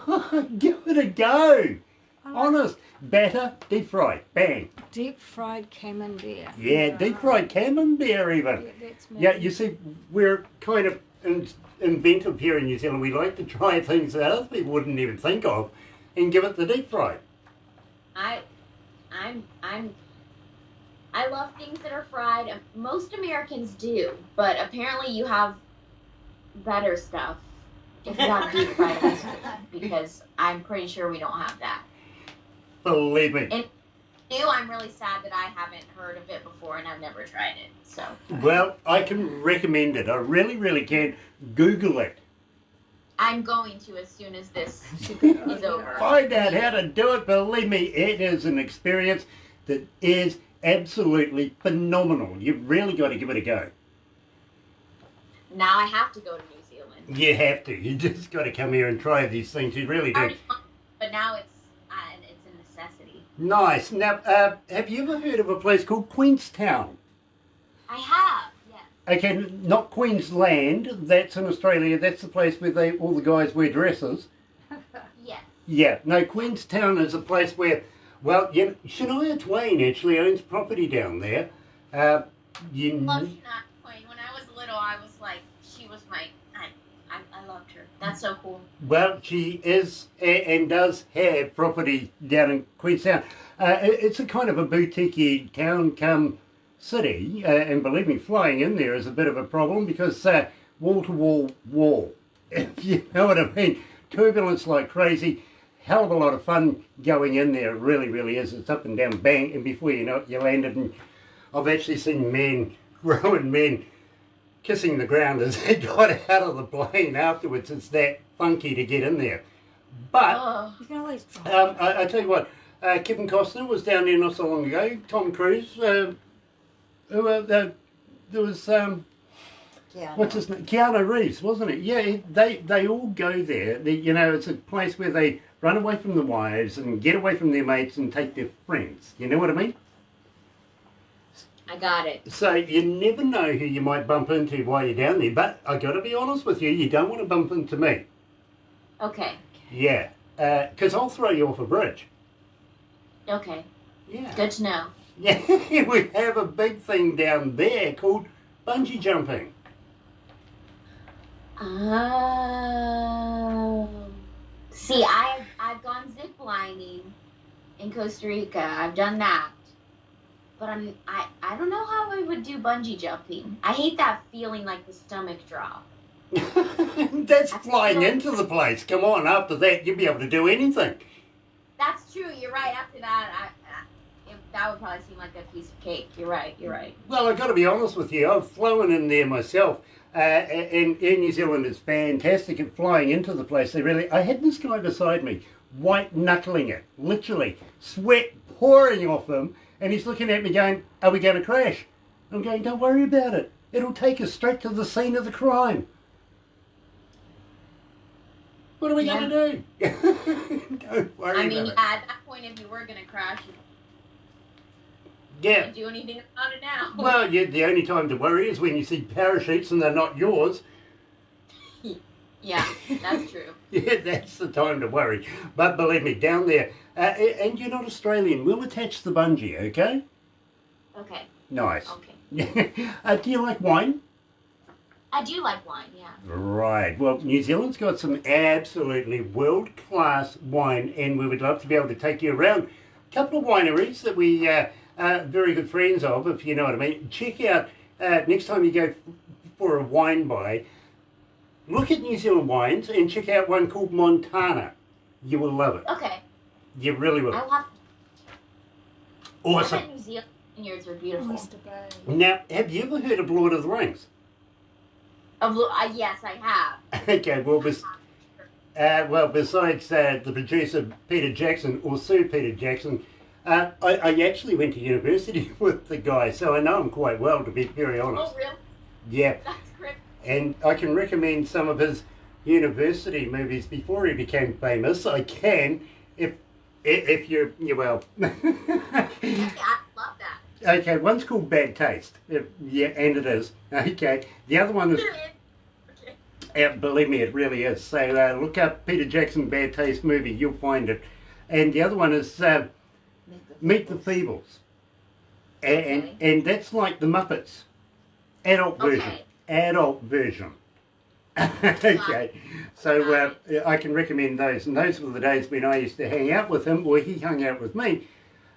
Speaker 1: give it a go. Honest, batter, deep fried, bang.
Speaker 2: Deep fried camembert.
Speaker 1: Yeah, deep fried camembert even.
Speaker 2: Yeah, that's me.
Speaker 1: Yeah, you see, we're kind of inventive here in New Zealand. We like to try things that other people wouldn't even think of, and give it the deep fried.
Speaker 3: I love things that are fried. Most Americans do, but apparently you have better stuff if you have deep fried ice cream, because I'm pretty sure we don't have that.
Speaker 1: Believe me.
Speaker 3: And I'm really sad that I haven't heard of it before and I've never tried it. So.
Speaker 1: Well, I can recommend it. I really, really can. Google it.
Speaker 3: I'm going to as soon as this is over.
Speaker 1: Find out how to do it. Believe me, it is an experience that is absolutely phenomenal. You've really got to give it a go.
Speaker 3: Now I have to go to New Zealand.
Speaker 1: You have to. You just got to come here and try these things. You really do.
Speaker 3: But now it's a necessity.
Speaker 1: Nice. Now, have you ever heard of a place called Queenstown?
Speaker 3: I have, yes.
Speaker 1: Okay, not Queensland. That's in Australia. That's the place where all the guys wear dresses.
Speaker 3: Yes.
Speaker 1: Yeah. No, Queenstown is a place where, well, Shania Twain actually owns property down there.
Speaker 3: Love Shania Twain. When I was little, I was like, she was I loved her. That's so cool.
Speaker 1: Well, she is and does have property down in Queenstown. It's a kind of a boutique town come city, and believe me, flying in there is a bit of a problem because wall-to-wall wall, if you know what I mean. Turbulence like crazy, hell of a lot of fun going in there, it really, really is. It's up and down, bang, and before you know it, you landed, and I've actually seen grown men, kissing the ground as they got out of the plane afterwards. It's that funky to get in there. But
Speaker 2: You can always try.
Speaker 1: I tell you what, Kevin Costner was down there not so long ago. Tom Cruise, there was what's his name? Keanu Reeves, wasn't it? Yeah, they all go there. It's a place where they run away from the wives and get away from their mates and take their friends. You know what I mean?
Speaker 3: I got it.
Speaker 1: So you never know who you might bump into while you're down there. But I got to be honest with you don't want to bump into me.
Speaker 3: Okay.
Speaker 1: Yeah, because I'll throw you off a bridge.
Speaker 3: Okay.
Speaker 1: Yeah.
Speaker 3: Good to know.
Speaker 1: Yeah, we have a big thing down there called bungee jumping.
Speaker 3: Oh. See, I've gone zip lining in Costa Rica. I've done that. But I don't know how I would do bungee jumping. I hate that feeling like the stomach drop.
Speaker 1: That's flying into the place. Come on, after that you'll be able to do anything.
Speaker 3: That's true. You're right. After that, that would probably seem like a piece of cake. You're right.
Speaker 1: Well, I've got to be honest with you. I've flown in there myself. And Air New Zealand is fantastic at flying into the place. I had this guy beside me, white knuckling it, literally, sweat pouring off him, and he's looking at me going, "Are we going to crash?" I'm going, "Don't worry about it. It'll take us straight to the scene of the crime. What are we going to do?" Don't worry about it.
Speaker 3: At that point, if you were going to crash, you
Speaker 1: Yeah.
Speaker 3: can't do anything about it now.
Speaker 1: Well, yeah, the only time to worry is when you see parachutes and they're not yours.
Speaker 3: Yeah, that's true.
Speaker 1: Yeah, that's the time to worry. But believe me, down there, and you're not Australian, we'll attach the bungee, okay?
Speaker 3: Okay.
Speaker 1: Nice.
Speaker 3: Okay.
Speaker 1: Do you like wine?
Speaker 3: I do like wine, yeah.
Speaker 1: Right. Well, New Zealand's got some absolutely world-class wine, and we would love to be able to take you around a couple of wineries that we are very good friends of, if you know what I mean. Check out, next time you go for a wine buy, look at New Zealand wines and check out one called Montana. You will love it.
Speaker 3: Okay.
Speaker 1: You really will.
Speaker 3: I love
Speaker 1: Awesome.
Speaker 3: New Zealand vineyards are beautiful.
Speaker 2: Oyster Bay.
Speaker 1: Now, have you ever heard of Lord of the Rings?
Speaker 3: Yes, I have.
Speaker 1: Okay, well, besides the producer Peter Jackson, or Sir Peter Jackson, I actually went to university with the guy, so I know him quite well, to be very honest.
Speaker 3: Oh, really?
Speaker 1: Yeah.
Speaker 3: That's great.
Speaker 1: And I can recommend some of his university movies before he became famous. I can, if you're well.
Speaker 3: Yeah, I love that.
Speaker 1: Okay, one's called Bad Taste. Yeah, and it is. Okay, the other one is.
Speaker 3: Okay.
Speaker 1: Believe me, it really is. So look up Peter Jackson Bad Taste movie. You'll find it. And the other one is Meet the Feebles. And that's like the Muppets. Adult version.
Speaker 3: Okay.
Speaker 1: Adult version. Okay. So I can recommend those. And those were the days when I used to hang out with him, or he hung out with me,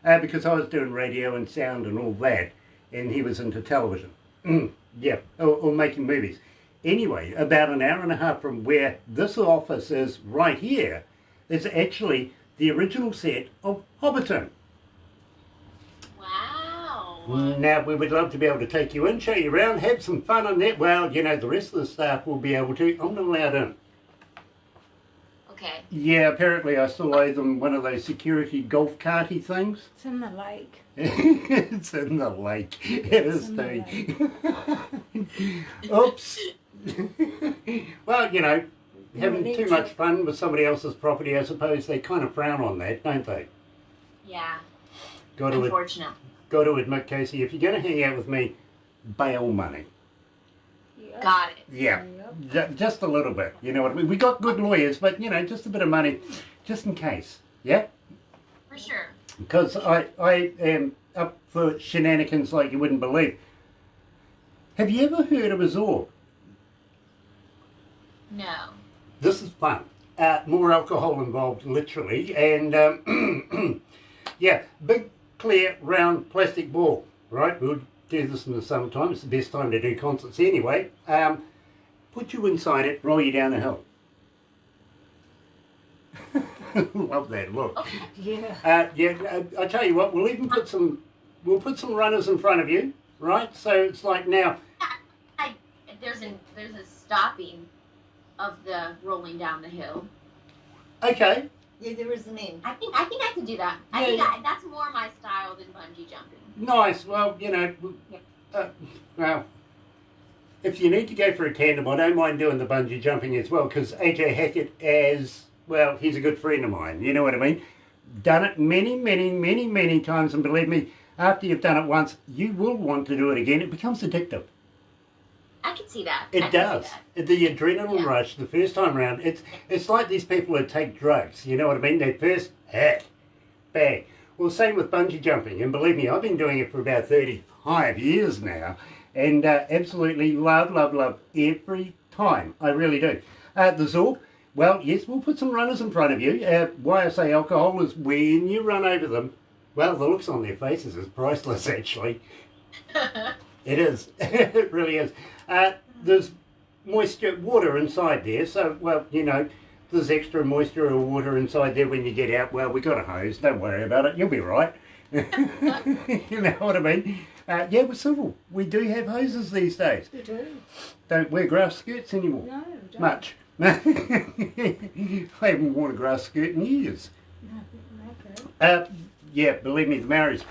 Speaker 1: because I was doing radio and sound and all that. And he was into television. Yeah, or making movies. Anyway, about an hour and a half from where this office is right here, is actually the original set of Hobbiton.
Speaker 3: Wow.
Speaker 1: Now, we would love to be able to take you in, show you around, have some fun on that. Well, you know, the rest of the staff will be able to. I'm not allowed in.
Speaker 3: Okay.
Speaker 1: Yeah, apparently I still owe them one of those security golf carty things.
Speaker 2: It's in the lake.
Speaker 1: It's in the lake. It is
Speaker 2: in the
Speaker 1: too. Oops. Well, you know, having too much fun with somebody else's property, I suppose they kind of frown on that, don't they?
Speaker 3: Yeah.
Speaker 1: Got to admit, Casey, if you're going to hang out with me, bail money.
Speaker 2: Yeah.
Speaker 3: Got it.
Speaker 1: Yeah,
Speaker 2: Yep.
Speaker 1: just a little bit. You know what I mean? We got good lawyers, but, you know, just a bit of money, just in case. Yeah?
Speaker 3: For sure.
Speaker 1: Because I am up for shenanigans like you wouldn't believe. Have you ever heard of a Zorb?
Speaker 3: No.
Speaker 1: This is fun. More alcohol involved, literally, and yeah, big, clear, round plastic ball, right? We'll do this in the summertime. It's the best time to do concerts anyway. Put you inside it, roll you down a hill. Love that look.
Speaker 2: Yeah.
Speaker 1: I tell you what, we'll put some runners in front of you, right? So it's like now.
Speaker 3: There's a stopping of the rolling down the hill.
Speaker 1: Okay.
Speaker 4: Yeah, there is an end.
Speaker 3: I think I could do that. I think that's more my style than bungee jumping.
Speaker 1: Nice. Well, you know, well, if you need to go for a tandem, I don't mind doing the bungee jumping as well, because AJ Hackett, well, he's a good friend of mine. You know what I mean? Done it many, many, many, many times, and believe me, after you've done it once, you will want to do it again. It becomes addictive.
Speaker 3: I can see that.
Speaker 1: It does. The adrenaline rush the first time around, it's like these people who take drugs. You know what I mean? They first hit, bang. Well, same with bungee jumping. And believe me, I've been doing it for about 35 years now. And absolutely love, love, love every time. I really do. The Zorb, well, yes, we'll put some runners in front of you. Why I say alcohol is when you run over them, well, the looks on their faces is priceless, actually. It is. It really is. There's moisture, water inside there. So, well, you know, there's extra moisture or water inside there when you get out. Well, we got a hose. Don't worry about it. You'll be right. You know what I mean? Yeah, we're civil. We do have hoses these days.
Speaker 2: We do.
Speaker 1: Don't wear grass skirts anymore.
Speaker 2: No, don't.
Speaker 1: Much. I haven't worn a grass skirt in years.
Speaker 2: No, okay.
Speaker 1: Yeah, believe me, the Maoris,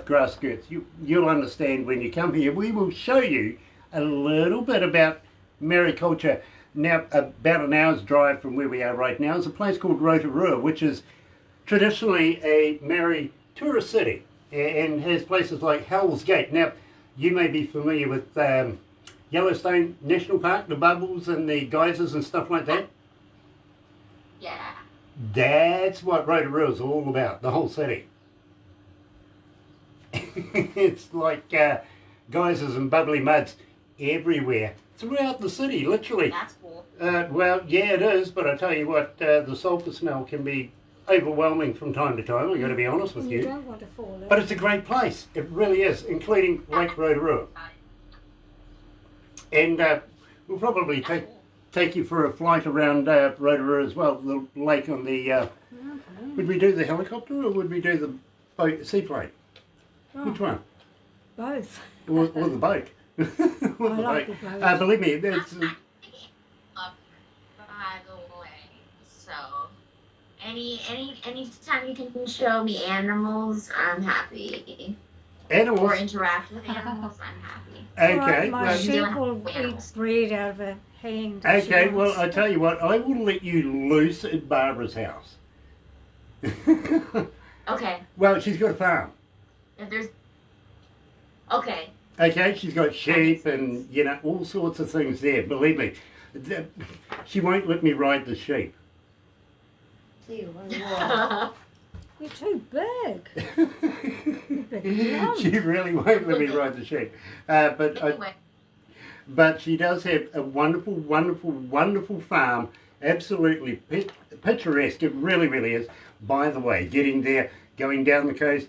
Speaker 1: grass skirts. You'll understand when you come here. We will show you a little bit about Maori culture. Now, about an hour's drive from where we are right now is a place called Rotorua, which is traditionally a Maori tourist city and has places like Hell's Gate. Now, you may be familiar with Yellowstone National Park, the bubbles and the geysers and stuff like that.
Speaker 3: Yeah.
Speaker 1: That's what Rotorua is all about, the whole city. It's like geysers and bubbly muds everywhere, throughout the city, literally.
Speaker 3: That's cool.
Speaker 1: Well, yeah, it is, but I tell you what, the sulphur smell can be overwhelming from time to time, I've got to be honest with
Speaker 2: You
Speaker 1: you.
Speaker 2: don't want to fall in.
Speaker 1: But it's a great place, it really is, including Lake Rotorua. And we'll probably take you for a flight around Rotorua as well, the lake on the...
Speaker 2: Okay.
Speaker 1: Would we do the helicopter or would we do the boat, seaplane?
Speaker 2: Oh,
Speaker 1: Which one?
Speaker 2: both.
Speaker 1: Or the boat? Or the
Speaker 2: like
Speaker 1: boat.
Speaker 2: the boat.
Speaker 1: Believe me, it's...
Speaker 3: By the way, so any time you can show me animals, I'm happy.
Speaker 1: Animals.
Speaker 3: or interact with animals, I'm happy.
Speaker 1: Okay.
Speaker 2: My
Speaker 1: well,
Speaker 2: sheep will
Speaker 3: Animals.
Speaker 2: eat bread out of a hand. if she
Speaker 1: okay. Well,
Speaker 2: wants.
Speaker 1: I tell you what. I will let you loose at Barbara's house.
Speaker 3: Okay,
Speaker 1: Well, she's got a farm.
Speaker 3: if there's okay.
Speaker 1: Okay, she's got sheep
Speaker 3: makes
Speaker 1: and all sorts of things there. Believe me, she won't let me ride the sheep.
Speaker 2: You're too big. Big lump.
Speaker 1: She really won't let me ride the sheep.
Speaker 3: Anyway,
Speaker 1: But she does have a wonderful, wonderful, wonderful farm. Absolutely picturesque. It really, really is. By the way, getting there, going down the coast,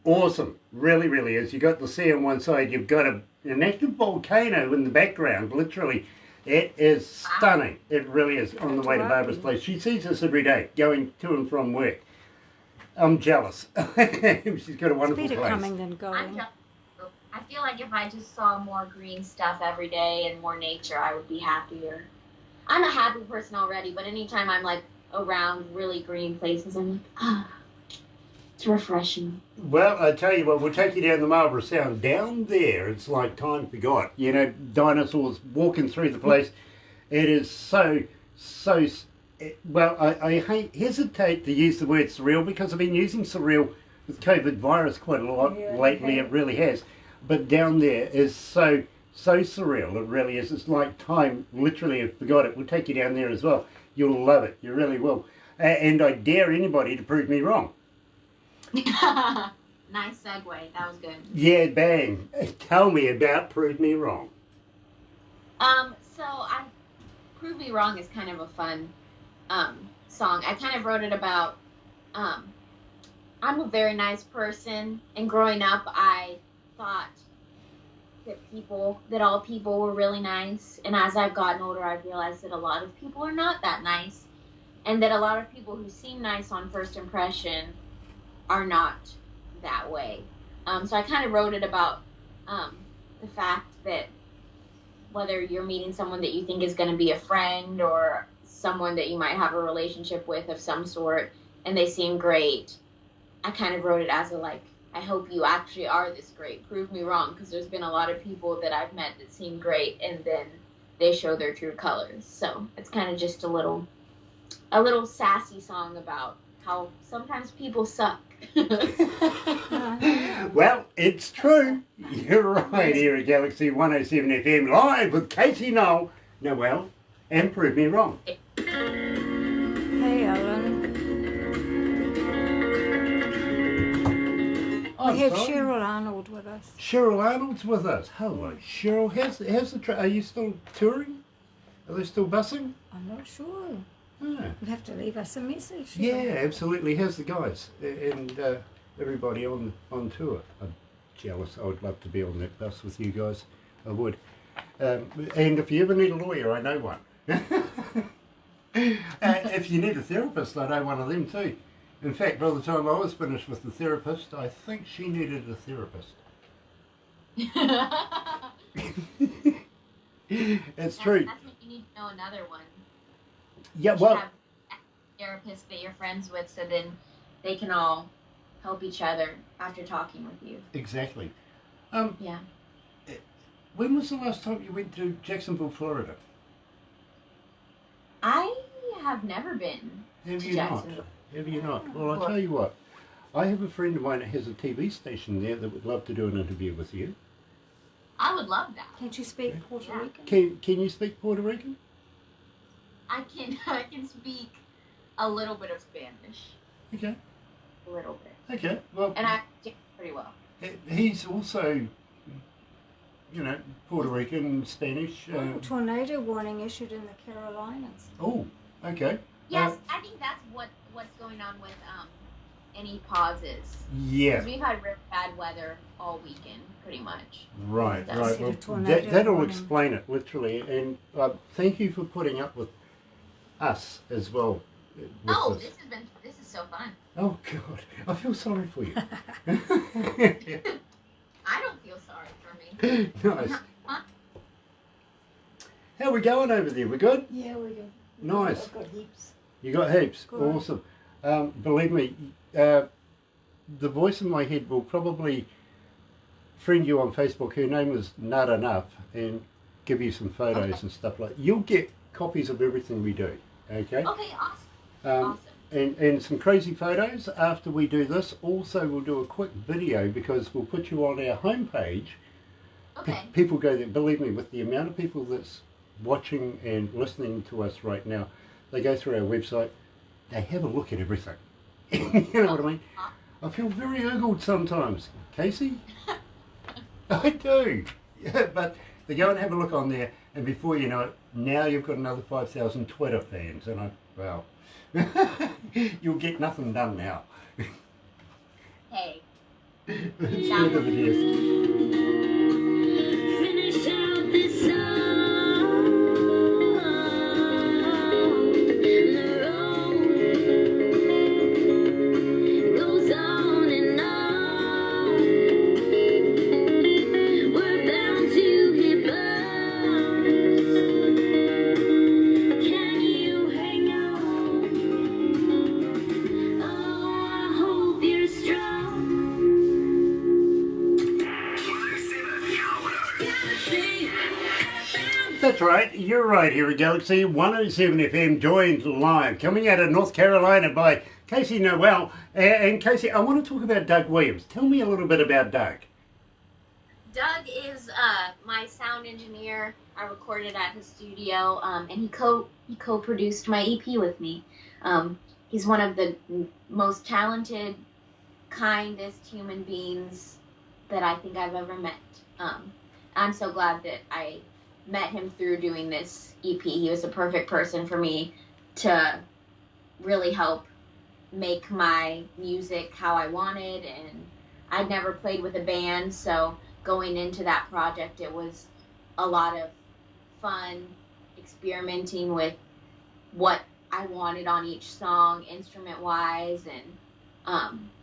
Speaker 1: awesome. Really, really is. You've got the sea on one side. You've got an active volcano in the background. Literally, it is stunning. It really is on the way to Barbara's place. She sees us every day going to and from work. I'm jealous. She's got a wonderful
Speaker 2: It's better
Speaker 1: place.
Speaker 2: coming than
Speaker 3: I'm
Speaker 2: going.
Speaker 3: just, I feel like if I just saw more green stuff every day and more nature, I would be happier. I'm a happy person already, but anytime I'm like around really green places, I'm like, it's refreshing.
Speaker 1: Well, I tell you what, we'll take you down the Marlborough Sound. Down there, it's like time forgot. Dinosaurs walking through the place. It is so. Well, I hesitate to use the word surreal because I've been using surreal with COVID virus quite a lot lately. It really has. But down there is so surreal. It really is. It's like time literally I forgot it. We'll take you down there as well. You'll love it. You really will. And I dare anybody to prove me wrong.
Speaker 3: Nice segue. That was good.
Speaker 1: Yeah, bang. Tell me about Prove Me Wrong.
Speaker 3: Prove Me Wrong is kind of a fun song. I kind of wrote it about I'm a very nice person, and growing up I thought that all people were really nice, and as I've gotten older I've realized that a lot of people are not that nice, and that a lot of people who seem nice on first impression are not that way. So I kind of wrote it about the fact that whether you're meeting someone that you think is going to be a friend or someone that you might have a relationship with of some sort, and they seem great, I kind of wrote it as I hope you actually are this great. Prove me wrong, because there's been a lot of people that I've met that seem great, and then they show their true colors. So it's kind of just a little sassy song about how sometimes people suck.
Speaker 1: Well, it's true. You're right here at Galaxy 107 FM, live with Casey Noel, and Prove Me Wrong.
Speaker 2: Hey, Alan. We have Cheryl Arnold with us.
Speaker 1: Cheryl Arnold's with us. Hello, Cheryl. Are you still touring? Are they still bussing?
Speaker 2: I'm not sure.
Speaker 1: Ah.
Speaker 2: You'll have to leave us a message.
Speaker 1: Yeah, absolutely. How's the guys and everybody on tour? I'm jealous. I would love to be on that bus with you guys. I would. And if you ever need a lawyer, I know one. If you need a therapist, I know one of them too. In fact, by the time I was finished with the therapist, I think she needed a therapist. It's true.
Speaker 3: That's when you need to know another one.
Speaker 1: Yeah,
Speaker 3: You
Speaker 1: well,
Speaker 3: have a therapist that you're friends with, so then they can all help each other after talking with you.
Speaker 1: exactly.
Speaker 3: Yeah.
Speaker 1: When was the last time you went to Jacksonville, Florida?
Speaker 3: I have never been
Speaker 1: Have
Speaker 3: to
Speaker 1: you not?
Speaker 3: Jacksonville.
Speaker 1: Have you not? Well, I'll tell you what. I have a friend of mine that has a TV station there that would love to do an interview with you.
Speaker 3: I would love that.
Speaker 2: Can't you speak Puerto
Speaker 3: Yeah.
Speaker 2: Rican?
Speaker 1: Can you speak Puerto Rican?
Speaker 3: I can speak a little bit of Spanish.
Speaker 1: Okay.
Speaker 3: A little bit.
Speaker 1: Okay. Well,
Speaker 3: And I do pretty well.
Speaker 1: he's also, Puerto Rican, Spanish.
Speaker 2: Tornado warning issued in the Carolinas.
Speaker 1: Oh, okay.
Speaker 3: Yes, I think that's what's going on with any pauses.
Speaker 1: Yeah.
Speaker 3: Because we've had really bad weather all weekend, pretty much.
Speaker 1: Right,
Speaker 3: That's
Speaker 1: right.
Speaker 2: a
Speaker 1: Well,
Speaker 2: tornado
Speaker 1: that'll
Speaker 2: warning.
Speaker 1: explain it, literally. And thank you for putting up with us as well. With
Speaker 3: Oh,
Speaker 1: this.
Speaker 3: this is so fun.
Speaker 1: Oh, God. I feel sorry for you.
Speaker 3: I don't feel sorry for me.
Speaker 1: Nice. How we going over there? We good?
Speaker 2: Yeah, we go.
Speaker 1: Nice.
Speaker 2: I've got heaps.
Speaker 1: You got heaps.
Speaker 2: Good.
Speaker 1: Awesome. Believe me, the voice in my head will probably friend you on Facebook. Her name is Not Enough, and give you some photos and stuff like that. You'll get copies of everything we do, okay?
Speaker 3: Okay, awesome.
Speaker 1: Um, and some crazy photos after we do this. Also, we'll do a quick video because we'll put you on our homepage.
Speaker 3: Okay.
Speaker 1: People go there, believe me, with the amount of people that's watching and listening to us right now, they go through our website, they have a look at everything. You know what I mean? I feel very oogled sometimes. Casey? I do. Yeah, but they go and have a look on there, and before you know it, now you've got another 5,000 Twitter fans, and well, you'll get nothing done now.
Speaker 3: Hey.
Speaker 1: Let's go to the desk.
Speaker 5: Finish out this song. The road goes on and on. We're bound to hit bumps. Can you hang on? Oh, I hope you're strong.
Speaker 1: That's right, you're right here at Galaxy 107 FM, joined live, coming out of North Carolina by Casey Noel. And Casey, I want to talk about Doug Williams. Tell me a little bit about Doug.
Speaker 3: Doug is my sound engineer. I recorded at his studio, and he co-produced my EP with me. He's one of the most talented, kindest human beings that I think I've ever met. I'm so glad that I met him through doing this EP. He was a perfect person for me to really help make my music how I wanted, and I'd never played with a band, so going into that project, it was a lot of fun experimenting with what I wanted on each song, instrument-wise, and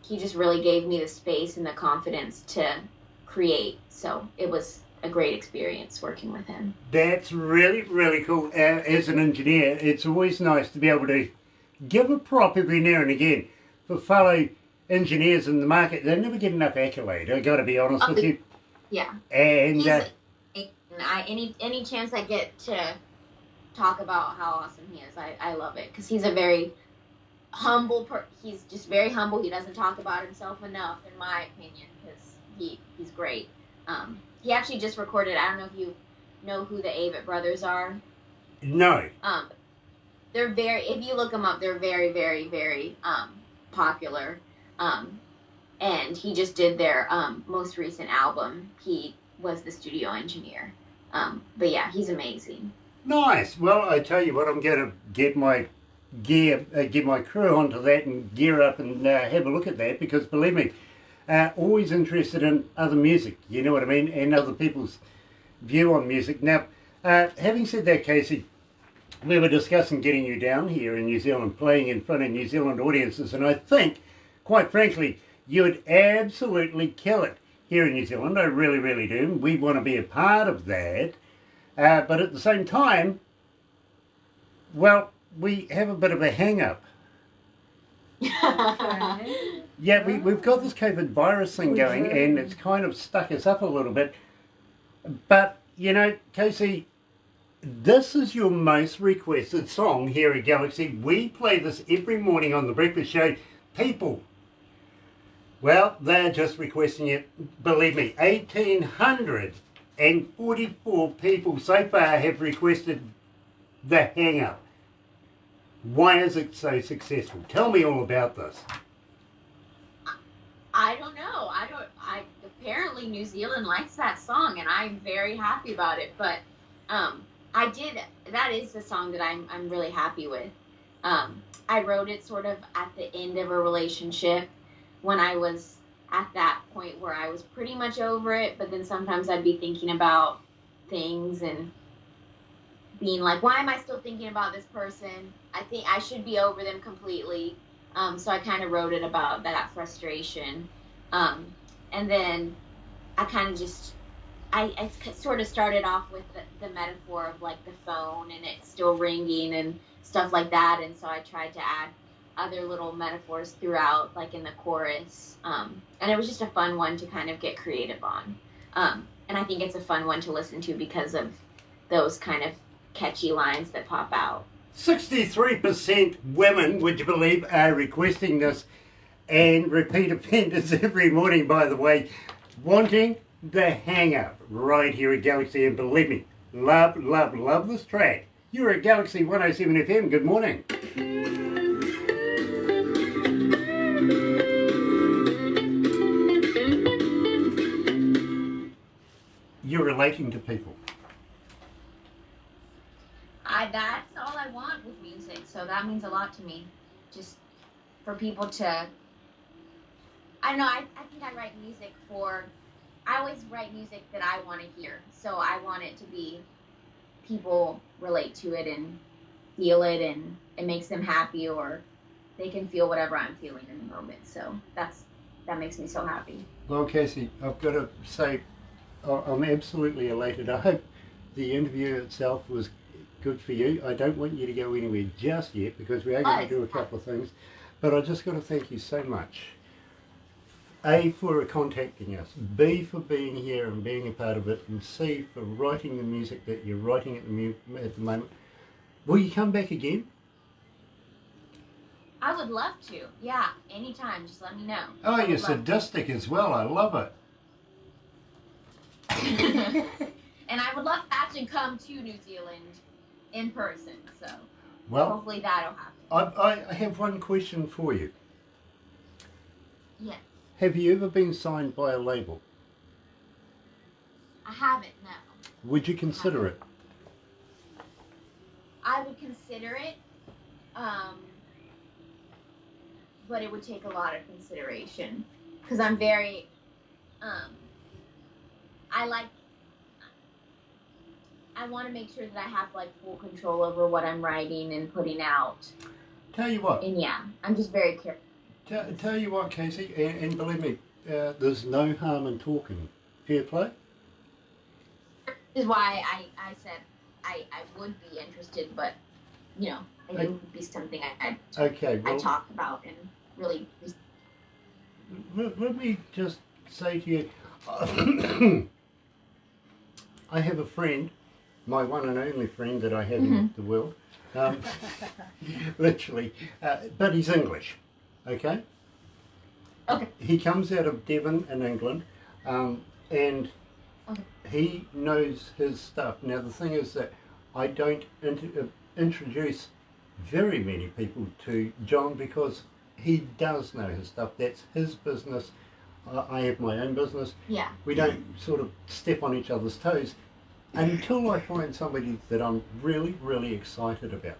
Speaker 3: he just really gave me the space and the confidence to create, so it was a great experience working with him.
Speaker 1: That's really, really cool. As an engineer, it's always nice to be able to give a prop every now and again for fellow engineers in the market. They never get enough accolade, I've got to be honest with you.
Speaker 3: Yeah.
Speaker 1: And
Speaker 3: any chance I get to talk about how awesome he is, I love it, because he's a very humble he's just very humble. He doesn't talk about himself enough, in my opinion, because he's great. He actually just recorded, I don't know if you know who the Avett brothers are.
Speaker 1: no.
Speaker 3: They're if you look them up, they're very, very, very popular. And he just did their most recent album. He was the studio engineer. But yeah, he's amazing.
Speaker 1: Nice. Well, I tell you what, I'm going to get my get my crew onto that and gear up and have a look at that, because believe me, always interested in other music, you know what I mean, and other people's view on music. Now, having said that, Casey, we were discussing getting you down here in New Zealand, playing in front of New Zealand audiences, and I think, quite frankly, you would absolutely kill it here in New Zealand. I really, really do. We want to be a part of that, but at the same time, well, we have a bit of a hang-up.
Speaker 2: Okay.
Speaker 1: Yeah, we've got this COVID virus thing
Speaker 2: We
Speaker 1: going,
Speaker 2: do.
Speaker 1: and it's kind of stuck us up a little bit. But, you know, Casey, this is your most requested song here at Galaxy. We play this every morning on The Breakfast Show. People, well, they're just requesting it. Believe me, 1,844 people so far have requested the Hang Up. Why is it so successful? Tell me all about this.
Speaker 3: I don't know. Apparently New Zealand likes that song, and I'm very happy about it. But that is the song that I'm really happy with. I wrote it sort of at the end of a relationship, when I was at that point where I was pretty much over it, but then sometimes I'd be thinking about things and being like, why am I still thinking about this person? I think I should be over them completely. So I kind of wrote it about that frustration. And then I kind of just, I sort of started off with the metaphor of like the phone and it's still ringing and stuff like that. And so I tried to add other little metaphors throughout, like in the chorus. And it was just a fun one to kind of get creative on. And I think it's a fun one to listen to because of those kind of catchy lines that pop out.
Speaker 1: 63% women, would you believe, are requesting this, and repeat offenders every morning, by the way, wanting the hang-up right here at Galaxy. And believe me, love, love, love this track. You're at Galaxy 107 FM. Good morning. You're relating to people.
Speaker 3: That's all I want with music, so that means a lot to me. Just for people to, I don't know, I think I write music I always write music that I want to hear. So I want it to be, people relate to it and feel it, and it makes them happy, or they can feel whatever I'm feeling in the moment. So that makes me so happy.
Speaker 1: Well, Casey, I've got to say, I'm absolutely elated. I hope the interview itself was good for you. I don't want you to go anywhere just yet because we are going to do a couple of things. But I just got to thank you so much. A, for contacting us. B, for being here and being a part of it. And C, for writing the music that you're writing at the moment. Will you come back again?
Speaker 3: I would love to. Yeah, anytime. Just let me know.
Speaker 1: Oh, you're sadistic as well. I love it.
Speaker 3: And I would love to actually come to New Zealand in person, so
Speaker 1: well,
Speaker 3: hopefully that'll happen.
Speaker 1: I have one question for you.
Speaker 3: Yes.
Speaker 1: Have you ever been signed by a label?
Speaker 3: I haven't, no.
Speaker 1: Would you consider it?
Speaker 3: I would consider it, but it would take a lot of consideration, because I'm very, I want to make sure that I have like full control over what I'm writing and putting out.
Speaker 1: Tell you what.
Speaker 3: And yeah, I'm just very careful.
Speaker 1: Tell you what, Casey, and believe me, there's no harm in talking. Fair play?
Speaker 3: This is why I said I would be interested, but, you know, it would be something I talk about and really...
Speaker 1: Let me just say to you, I have a friend, my one and only friend that I have in the world, literally, but he's English, okay?
Speaker 3: Okay.
Speaker 1: He comes out of Devon in England, and he knows his stuff. Now the thing is that I don't introduce very many people to John because he does know his stuff. That's his business. I have my own business.
Speaker 3: Yeah.
Speaker 1: We don't sort of step on each other's toes until I find somebody that I'm really, really excited about.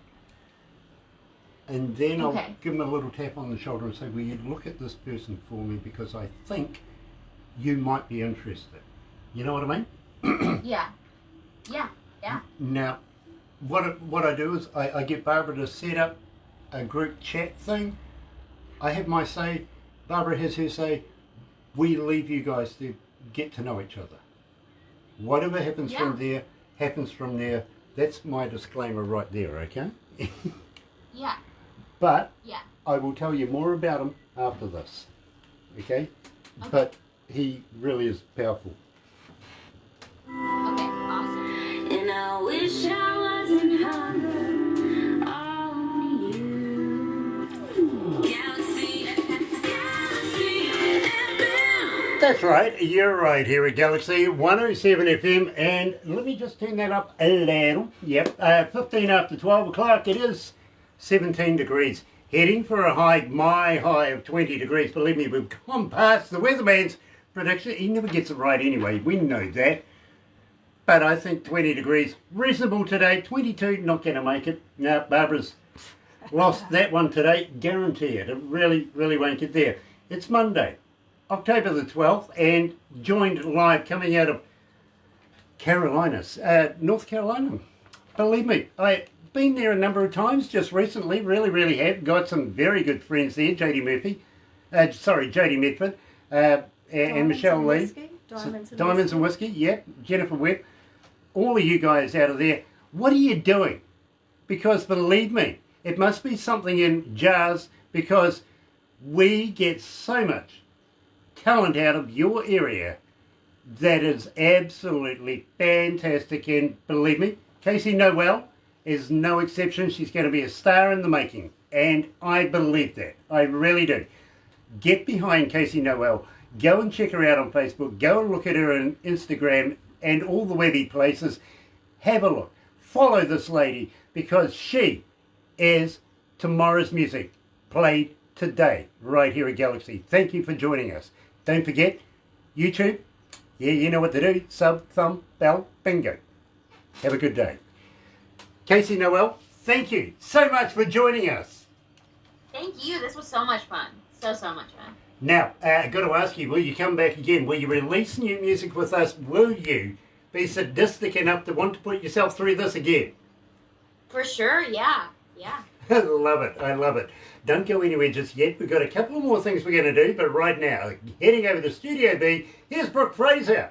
Speaker 1: And then I'll give him a little tap on the shoulder and say, will you look at this person for me because I think you might be interested. You know what I mean?
Speaker 3: Yeah. Yeah. Yeah.
Speaker 1: Now, what I do is I get Barbara to set up a group chat thing. I have my say, Barbara has her say, we leave you guys to get to know each other. Whatever happens from there, happens from there. That's my disclaimer right there, okay?
Speaker 3: Yeah.
Speaker 1: But I will tell you more about him after this, okay? But he really is powerful.
Speaker 3: Okay, awesome.
Speaker 5: And I wish I wasn't hung on you. Galaxy FM.
Speaker 1: That's right, you're right here at Galaxy 107 FM, and let me just turn that up a little. Yep, 15 after 12 o'clock, it is 17 degrees. Heading for a high, my high of 20 degrees. Believe me, we've gone past the weatherman's prediction. He never gets it right anyway, we know that. But I think 20 degrees, reasonable today. 22, not going to make it. No, Barbara's lost that one today, guarantee it. It really, really won't get there. It's Monday, October the 12th, and joined live coming out of Carolinas, North Carolina. Believe me, I've been there a number of times just recently, really have. Got some very good friends there, Jodie Medford, and Michelle Lee. Diamonds and Whiskey, yep, Jennifer Webb. All of you guys out of there, what are you doing? Because believe me, it must be something in jars because we get so much talent out of your area that is absolutely fantastic. And believe me, Casey Noel is no exception. She's going to be a star in the making. And I believe that. I really do. Get behind Casey Noel. Go and check her out on Facebook. Go and look at her on Instagram and all the webby places. Have a look. Follow this lady because she is tomorrow's music played today right here at Galaxy. Thank you for joining us. Don't forget, YouTube. Yeah, you know what to do. Sub, thumb, bell, bingo. Have a good day. Casey Noel, thank you so much for joining us.
Speaker 3: Thank you. This was so much fun. So much fun.
Speaker 1: Now, I've got to ask you, will you come back again? Will you release new music with us? Will you be sadistic enough to want to put yourself through this again?
Speaker 3: For sure, yeah.
Speaker 1: I love it. I love it. Don't go anywhere just yet. We've got a couple more things we're going to do, but right now, heading over to Studio B, here's Brooke Fraser.